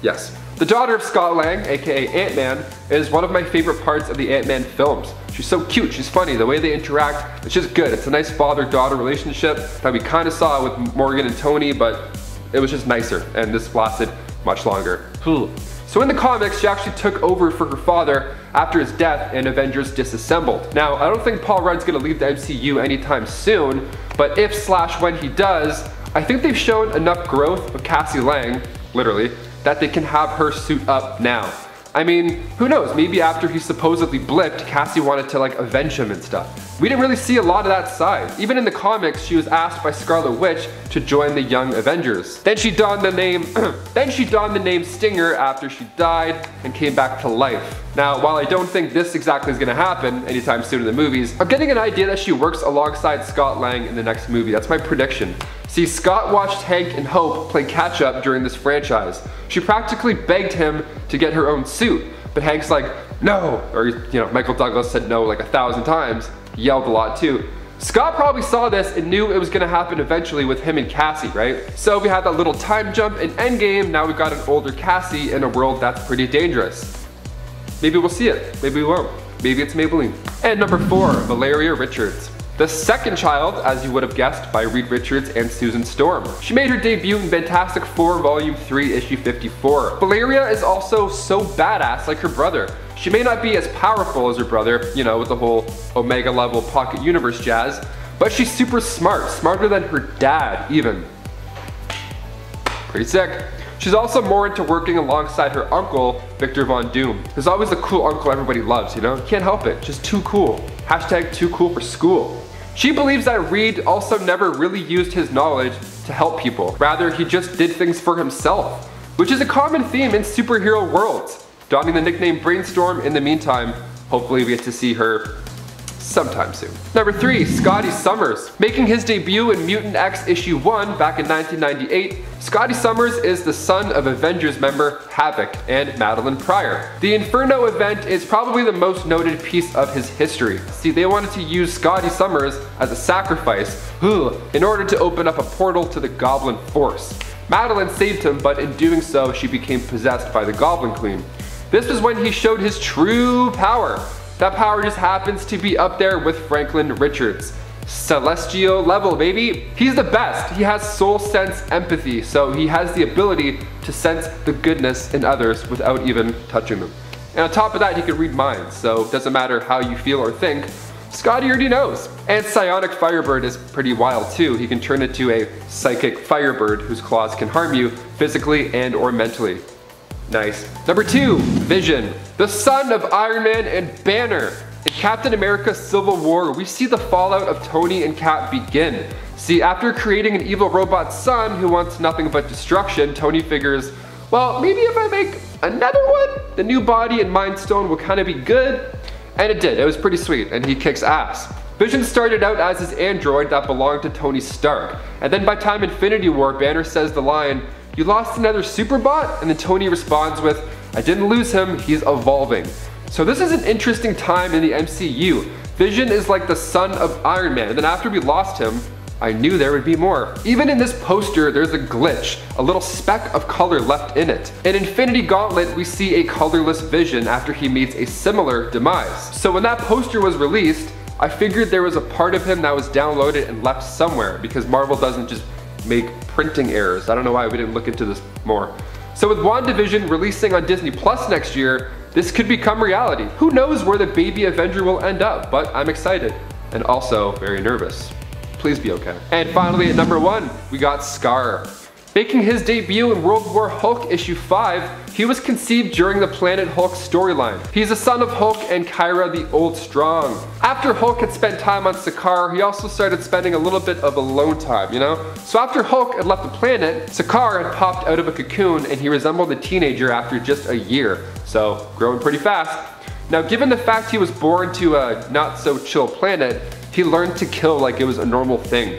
yes. The daughter of Scott Lang, aka Ant-Man, is one of my favorite parts of the Ant-Man films. She's so cute, she's funny, the way they interact, it's just good. It's a nice father-daughter relationship that we kind of saw with Morgan and Tony, but it was just nicer, and this lasted much longer. So in the comics, she actually took over for her father after his death and Avengers Disassembled. Now, I don't think Paul Rudd's gonna leave the MCU anytime soon, but if/when he does, I think they've shown enough growth with Cassie Lang, literally, that they can have her suit up now. I mean, who knows, maybe after he supposedly blipped, Cassie wanted to like avenge him and stuff. We didn't really see a lot of that side. Even in the comics, she was asked by Scarlet Witch to join the Young Avengers. Then she donned the name Stinger after she died and came back to life. Now, while I don't think this exactly is gonna happen anytime soon in the movies, I'm getting an idea that she works alongside Scott Lang in the next movie. That's my prediction. See, Scott watched Hank and Hope play catch up during this franchise. She practically begged him to get her own suit, but Hank's like, no, or Michael Douglas said no like 1,000 times, he yelled a lot too. Scott probably saw this and knew it was gonna happen eventually with him and Cassie, right? So we had that little time jump in Endgame, now we've got an older Cassie in a world that's pretty dangerous. Maybe we'll see it, maybe we won't. Maybe it's Maybelline. And number 4, Valeria Richards. The second child, as you would have guessed, by Reed Richards and Susan Storm. She made her debut in Fantastic Four Volume 3, Issue 54. Valeria is also so badass like her brother. She may not be as powerful as her brother, you know, with the whole Omega level pocket universe jazz, but she's super smart, smarter than her dad even. Pretty sick. She's also more into working alongside her uncle, Victor Von Doom. There's always the cool uncle everybody loves, you know? You can't help it, just too cool. Hashtag too cool for school. She believes that Reed also never really used his knowledge to help people. Rather, he just did things for himself, which is a common theme in superhero worlds. Donning the nickname Brainstorm in the meantime, hopefully we get to see her sometime soon. Number 3, Scotty Summers. Making his debut in Mutant X issue 1 back in 1998, Scotty Summers is the son of Avengers member Havoc and Madeline Pryor. The Inferno event is probably the most noted piece of his history. See, they wanted to use Scotty Summers as a sacrifice in order to open up a portal to the Goblin Force. Madeline saved him, but in doing so, she became possessed by the Goblin Queen. This was when he showed his true power. That power just happens to be up there with Franklin Richards. Celestial level, baby. He's the best. He has soul sense empathy, so he has the ability to sense the goodness in others without even touching them. And on top of that, he can read minds, so it doesn't matter how you feel or think, Scotty already knows. And Psionic Firebird is pretty wild too. He can turn into a psychic firebird whose claws can harm you physically and or mentally. Nice. Number 2, Vision. The son of Iron Man and Banner. In Captain America Civil War, we see the fallout of Tony and Cap begin. See, after creating an evil robot son who wants nothing but destruction, Tony figures, well, maybe if I make another one, the new body and Mind Stone will kind of be good. And it did. It was pretty sweet, and he kicks ass. Vision started out as his android that belonged to Tony Stark. And then by time Infinity War, Banner says the line, "You lost another Superbot?" And then Tony responds with, "I didn't lose him, he's evolving." So this is an interesting time in the MCU. Vision is like the son of Iron Man, and then after we lost him, I knew there would be more. Even in this poster, there's a glitch, a little speck of color left in it. In Infinity Gauntlet, we see a colorless Vision after he meets a similar demise. So when that poster was released, I figured there was a part of him that was downloaded and left somewhere, because Marvel doesn't just make printing errors. I don't know why we didn't look into this more. So with WandaVision releasing on Disney Plus next year, this could become reality. Who knows where the baby Avenger will end up, but I'm excited and also very nervous. Please be okay. And finally at number 1, we got Scar. Making his debut in World War Hulk issue 5, he was conceived during the Planet Hulk storyline. He's a son of Hulk and Kyra the Old Strong. After Hulk had spent time on Sakaar, he also started spending a little bit of alone time, you know? So after Hulk had left the planet, Sakaar had popped out of a cocoon and he resembled a teenager after just a year. So, growing pretty fast. Now given the fact he was born to a not so chill planet, he learned to kill like it was a normal thing.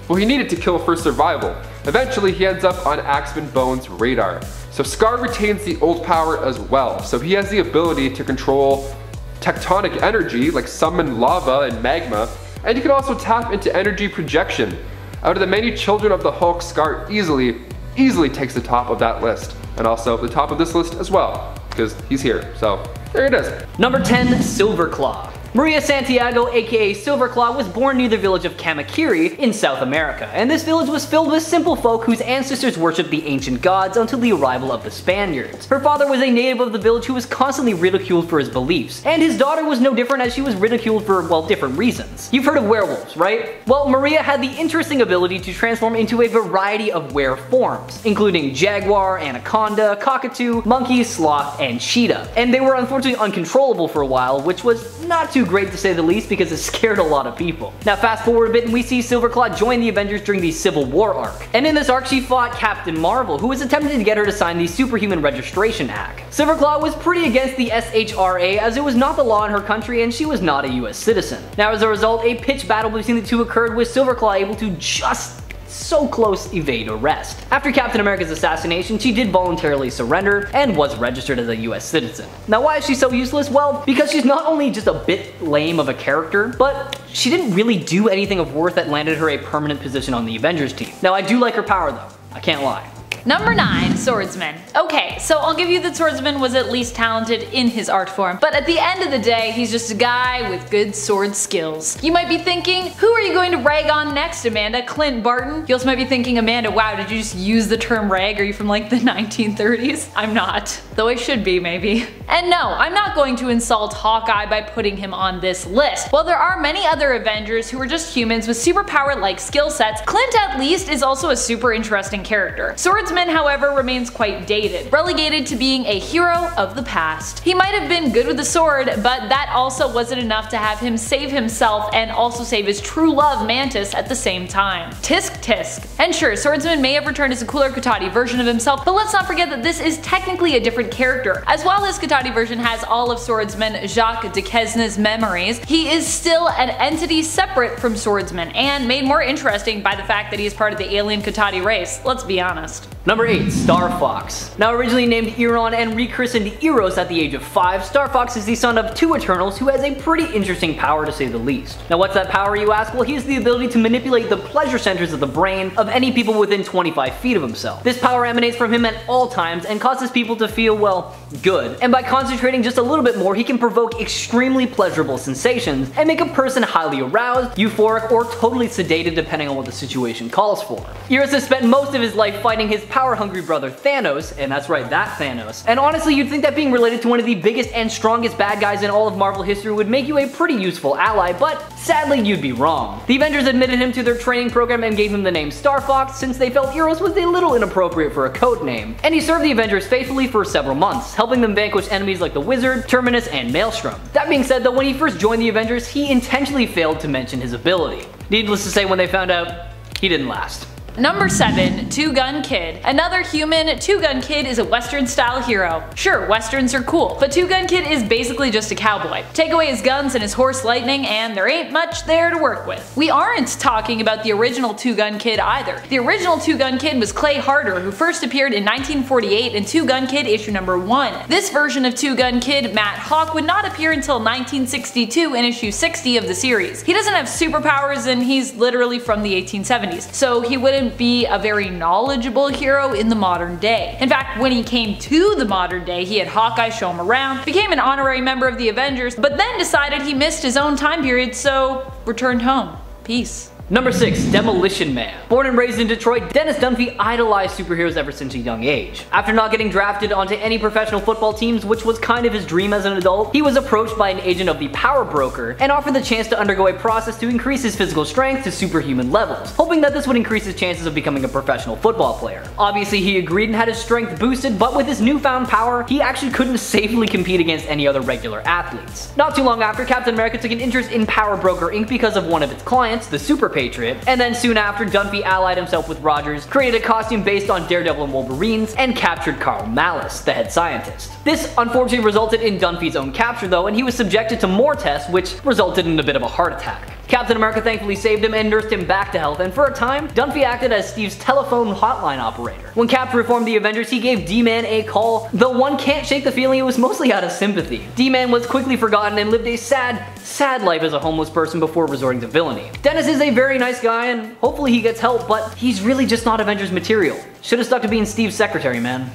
Well, he needed to kill for survival. Eventually, he ends up on Axman Bone's radar. So Scar retains the old power as well. So he has the ability to control tectonic energy, like summon lava and magma, and he can also tap into energy projection. Out of the many children of the Hulk, Scar easily takes the top of that list. And also the top of this list as well, because he's here. So there it is. Number 10, Silverclaw. Maria Santiago, aka Silverclaw, was born near the village of Kamakiri in South America, and this village was filled with simple folk whose ancestors worshipped the ancient gods until the arrival of the Spaniards. Her father was a native of the village who was constantly ridiculed for his beliefs, and his daughter was no different as she was ridiculed for, well, different reasons. You've heard of werewolves, right? Well, Maria had the interesting ability to transform into a variety of were forms, including jaguar, anaconda, cockatoo, monkey, sloth, and cheetah. And they were unfortunately uncontrollable for a while, which was not too great to say the least because it scared a lot of people. Now fast forward a bit and we see Silverclaw join the Avengers during the Civil War arc. And in this arc she fought Captain Marvel, who was attempting to get her to sign the Superhuman Registration Act. Silverclaw was pretty against the SHRA as it was not the law in her country and she was not a US citizen. Now as a result, a pitched battle between the two occurred with Silverclaw able to just so close evade arrest. After Captain America's assassination, she did voluntarily surrender and was registered as a US citizen. Now why is she so useless? Well, because she's not only just a bit lame of a character, but she didn't really do anything of worth that landed her a permanent position on the Avengers team. Now I do like her power though, I can't lie. Number 9, Swordsman. Okay, so I'll give you that Swordsman was at least talented in his art form, but at the end of the day, he's just a guy with good sword skills. You might be thinking, who are you going to rag on next, Amanda? Clint Barton? You also might be thinking, Amanda, wow, did you just use the term rag? Are you from like the 1930s? I'm not, though I should be maybe. And no, I'm not going to insult Hawkeye by putting him on this list. While there are many other Avengers who are just humans with superpower-like skill sets, Clint at least is also a super interesting character. Swordsman, however, remains quite dated, relegated to being a hero of the past. He might have been good with the sword, but that also wasn't enough to have him save himself and also save his true love Mantis at the same time. Tisk tisk. And sure, Swordsman may have returned as a cooler Katati version of himself, but let's not forget that this is technically a different character. As while his Katati version has all of Swordsman Jacques Duquesne's memories, he is still an entity separate from Swordsman, and made more interesting by the fact that he is part of the alien Katati race, let's be honest. Number 8, Star Fox. Now originally named Eron and rechristened Eros at the age of 5, Star Fox is the son of 2 Eternals who has a pretty interesting power to say the least. Now what's that power, you ask? Well, he has the ability to manipulate the pleasure centers of the brain of any people within 25 feet of himself. This power emanates from him at all times and causes people to feel, well, good. And by concentrating just a little bit more, he can provoke extremely pleasurable sensations and make a person highly aroused, euphoric, or totally sedated depending on what the situation calls for. Eros has spent most of his life fighting his power-hungry brother Thanos, and that's right, that Thanos. And honestly, you'd think that being related to one of the biggest and strongest bad guys in all of Marvel history would make you a pretty useful ally, but sadly you'd be wrong. The Avengers admitted him to their training program and gave him the name Star Fox since they felt Eros was a little inappropriate for a code name. And he served the Avengers faithfully for several months, helping them vanquish enemies like the Wizard, Terminus, and Maelstrom. That being said though, when he first joined the Avengers, he intentionally failed to mention his ability. Needless to say, when they found out, he didn't last. Number 7, Two Gun Kid. Another human, Two Gun Kid is a Western style hero. Sure, Westerns are cool, but Two Gun Kid is basically just a cowboy. Take away his guns and his horse lightning and there ain't much there to work with. We aren't talking about the original Two Gun Kid either. The original Two Gun Kid was Clay Harder, who first appeared in 1948 in Two Gun Kid issue number 1. This version of Two Gun Kid, Matt Hawk, would not appear until 1962 in issue 60 of the series. He doesn't have superpowers and he's literally from the 1870s, so he wouldn't be a very knowledgeable hero in the modern day. In fact, when he came to the modern day, he had Hawkeye show him around, became an honorary member of the Avengers, but then decided he missed his own time period, so returned home. Peace. Number 6, Demolition Man. Born and raised in Detroit, Dennis Dunphy idolized superheroes ever since a young age. After not getting drafted onto any professional football teams, which was kind of his dream as an adult, he was approached by an agent of the Power Broker and offered the chance to undergo a process to increase his physical strength to superhuman levels, hoping that this would increase his chances of becoming a professional football player. Obviously he agreed and had his strength boosted, but with his newfound power, he actually couldn't safely compete against any other regular athletes. Not too long after, Captain America took an interest in Power Broker Inc. because of one of its clients, the Super Patriot, and then soon after, Dunphy allied himself with Rogers, created a costume based on Daredevil and Wolverines, and captured Carl Malice, the head scientist. This unfortunately resulted in Dunphy's own capture though, and he was subjected to more tests, which resulted in a bit of a heart attack. Captain America thankfully saved him and nursed him back to health, and for a time, Dunphy acted as Steve's telephone hotline operator. When Cap reformed the Avengers, he gave D-Man a call, though one can't shake the feeling it was mostly out of sympathy. D-Man was quickly forgotten and lived a sad life as a homeless person before resorting to villainy. Dennis is a very nice guy, and hopefully he gets help, but he's really just not Avengers material. Should've stuck to being Steve's secretary, man.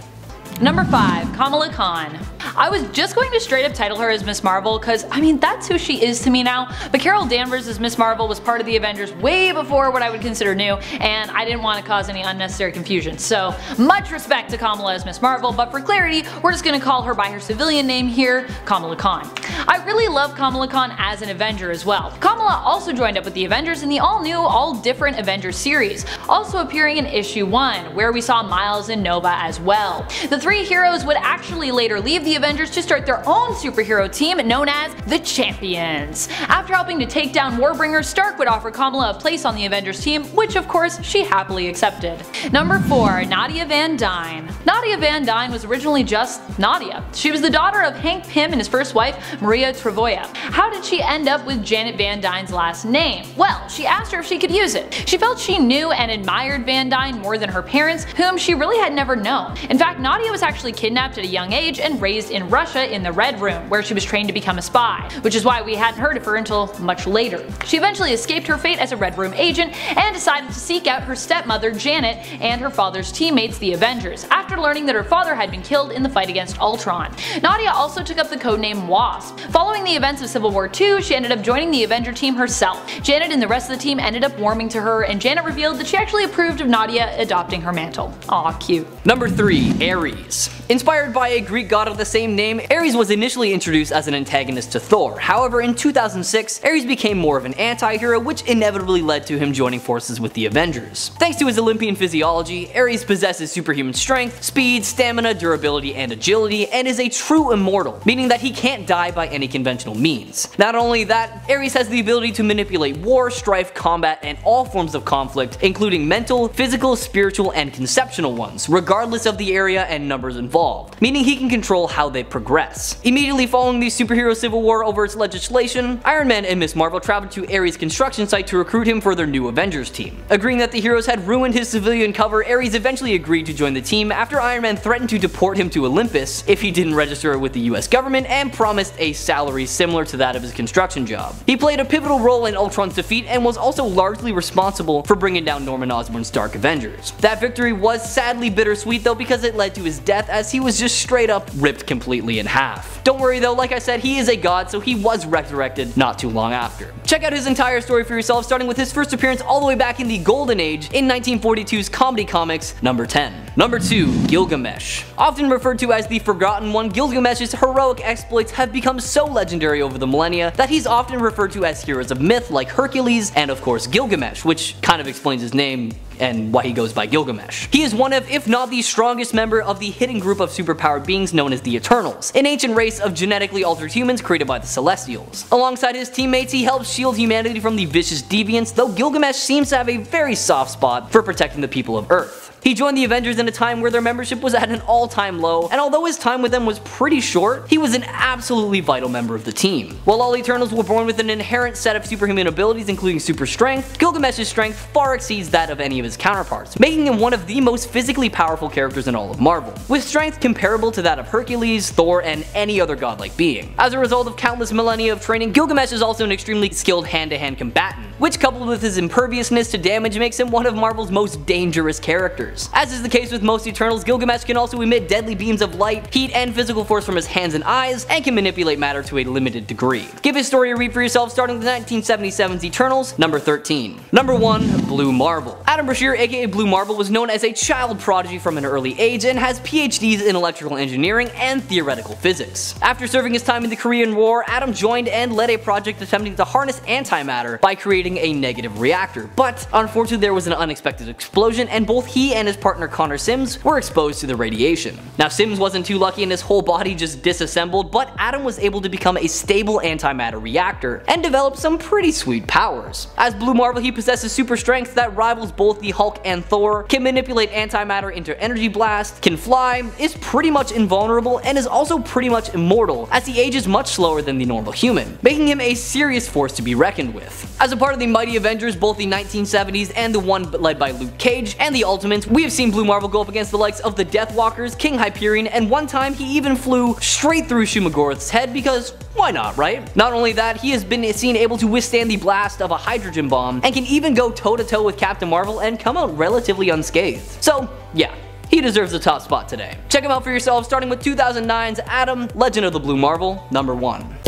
Number 5, Kamala Khan. I was just going to straight up title her as Miss Marvel because, I mean, that's who she is to me now, but Carol Danvers as Miss Marvel was part of the Avengers way before what I would consider new, and I didn't want to cause any unnecessary confusion. So, much respect to Kamala as Miss Marvel, but for clarity, we're just gonna call her by her civilian name here, Kamala Khan. I really love Kamala Khan as an Avenger as well. Kamala also joined up with the Avengers in the all-new, all-different Avengers series, also appearing in issue 1, where we saw Miles and Nova as well. The 3 heroes would actually later leave the Avengers to start their own superhero team known as the Champions. After helping to take down Warbringer, Stark would offer Kamala a place on the Avengers team, which of course she happily accepted. Number 4, Nadia Van Dyne. Nadia Van Dyne was originally just Nadia. She was the daughter of Hank Pym and his first wife, Maria Travoia. How did she end up with Janet Van Dyne's last name? Well, she asked her if she could use it. She felt she knew and admired Van Dyne more than her parents, whom she really had never known. In fact, Nadia was actually kidnapped at a young age and raised raised in Russia in the Red Room, where she was trained to become a spy, which is why we hadn't heard of her until much later. She eventually escaped her fate as a Red Room agent and decided to seek out her stepmother Janet and her father's teammates, the Avengers, after learning that her father had been killed in the fight against Ultron. Nadia also took up the codename Wasp. Following the events of Civil War II, she ended up joining the Avenger team herself. Janet and the rest of the team ended up warming to her, and Janet revealed that she actually approved of Nadia adopting her mantle. Aw, cute. Number 3. Ares. Inspired by a Greek god of the same name, Ares was initially introduced as an antagonist to Thor. However, in 2006, Ares became more of an anti-hero, which inevitably led to him joining forces with the Avengers. Thanks to his Olympian physiology, Ares possesses superhuman strength, speed, stamina, durability, and agility, and is a true immortal, meaning that he can't die by any conventional means. Not only that, Ares has the ability to manipulate war, strife, combat, and all forms of conflict, including mental, physical, spiritual, and conceptual ones, regardless of the area and numbers involved, meaning he can control how they progress. Immediately following the superhero civil war over its legislation, Iron Man and Ms. Marvel traveled to Ares' construction site to recruit him for their new Avengers team. Agreeing that the heroes had ruined his civilian cover, Ares eventually agreed to join the team after Iron Man threatened to deport him to Olympus if he didn't register with the US government and promised a salary similar to that of his construction job. He played a pivotal role in Ultron's defeat and was also largely responsible for bringing down Norman Osborn's Dark Avengers. That victory was sadly bittersweet though, because it led to his death, as he was just straight up ripped completely in half. Don't worry though, like I said, he is a god, so he was resurrected not too long after. Check out his entire story for yourself, starting with his first appearance all the way back in the Golden Age in 1942's comedy comics number 10. Number 2. Gilgamesh. Often referred to as the Forgotten One, Gilgamesh's heroic exploits have become so legendary over the millennia that he's often referred to as heroes of myth like Hercules and of course Gilgamesh, which kind of explains his name and why he goes by Gilgamesh. He is one of, if not the strongest member of the hidden group of superpowered beings known as the Eternals, an ancient race of genetically altered humans created by the Celestials. Alongside his teammates, he helps shield humanity from the vicious deviants, though Gilgamesh seems to have a very soft spot for protecting the people of Earth. He joined the Avengers in a time where their membership was at an all-time low, and although his time with them was pretty short, he was an absolutely vital member of the team. While all Eternals were born with an inherent set of superhuman abilities including super strength, Gilgamesh's strength far exceeds that of any of his counterparts, making him one of the most physically powerful characters in all of Marvel, with strength comparable to that of Hercules, Thor, and any other godlike being. As a result of countless millennia of training, Gilgamesh is also an extremely skilled hand-to-hand combatant, which coupled with his imperviousness to damage makes him one of Marvel's most dangerous characters. As is the case with most Eternals, Gilgamesh can also emit deadly beams of light, heat, and physical force from his hands and eyes, and can manipulate matter to a limited degree. Give his story a read for yourself, starting with 1977's Eternals, number 13. Number 1. Blue Marvel. Adam Brashear, aka Blue Marvel, was known as a child prodigy from an early age and has PhDs in electrical engineering and theoretical physics. After serving his time in the Korean War, Adam joined and led a project attempting to harness antimatter by creating a negative reactor, but unfortunately there was an unexpected explosion and both he and his partner Connor Sims were exposed to the radiation. Now Sims wasn't too lucky and his whole body just disassembled, but Adam was able to become a stable antimatter reactor and develop some pretty sweet powers. As Blue Marvel, he possesses super strength that rivals both the Hulk and Thor, can manipulate antimatter into energy blast, can fly, is pretty much invulnerable, and is also pretty much immortal as he ages much slower than the normal human, making him a serious force to be reckoned with. As a part of the Mighty Avengers, both the 1970s and the one led by Luke Cage and the Ultimates, we have seen Blue Marvel go up against the likes of the Deathwalkers, King Hyperion, and one time he even flew straight through Shumagorath's head because why not, right? Not only that, he has been seen able to withstand the blast of a hydrogen bomb and can even go toe-to-toe with Captain Marvel and come out relatively unscathed. So yeah, he deserves the top spot today. Check him out for yourself, starting with 2009's Adam, Legend of the Blue Marvel, number 1.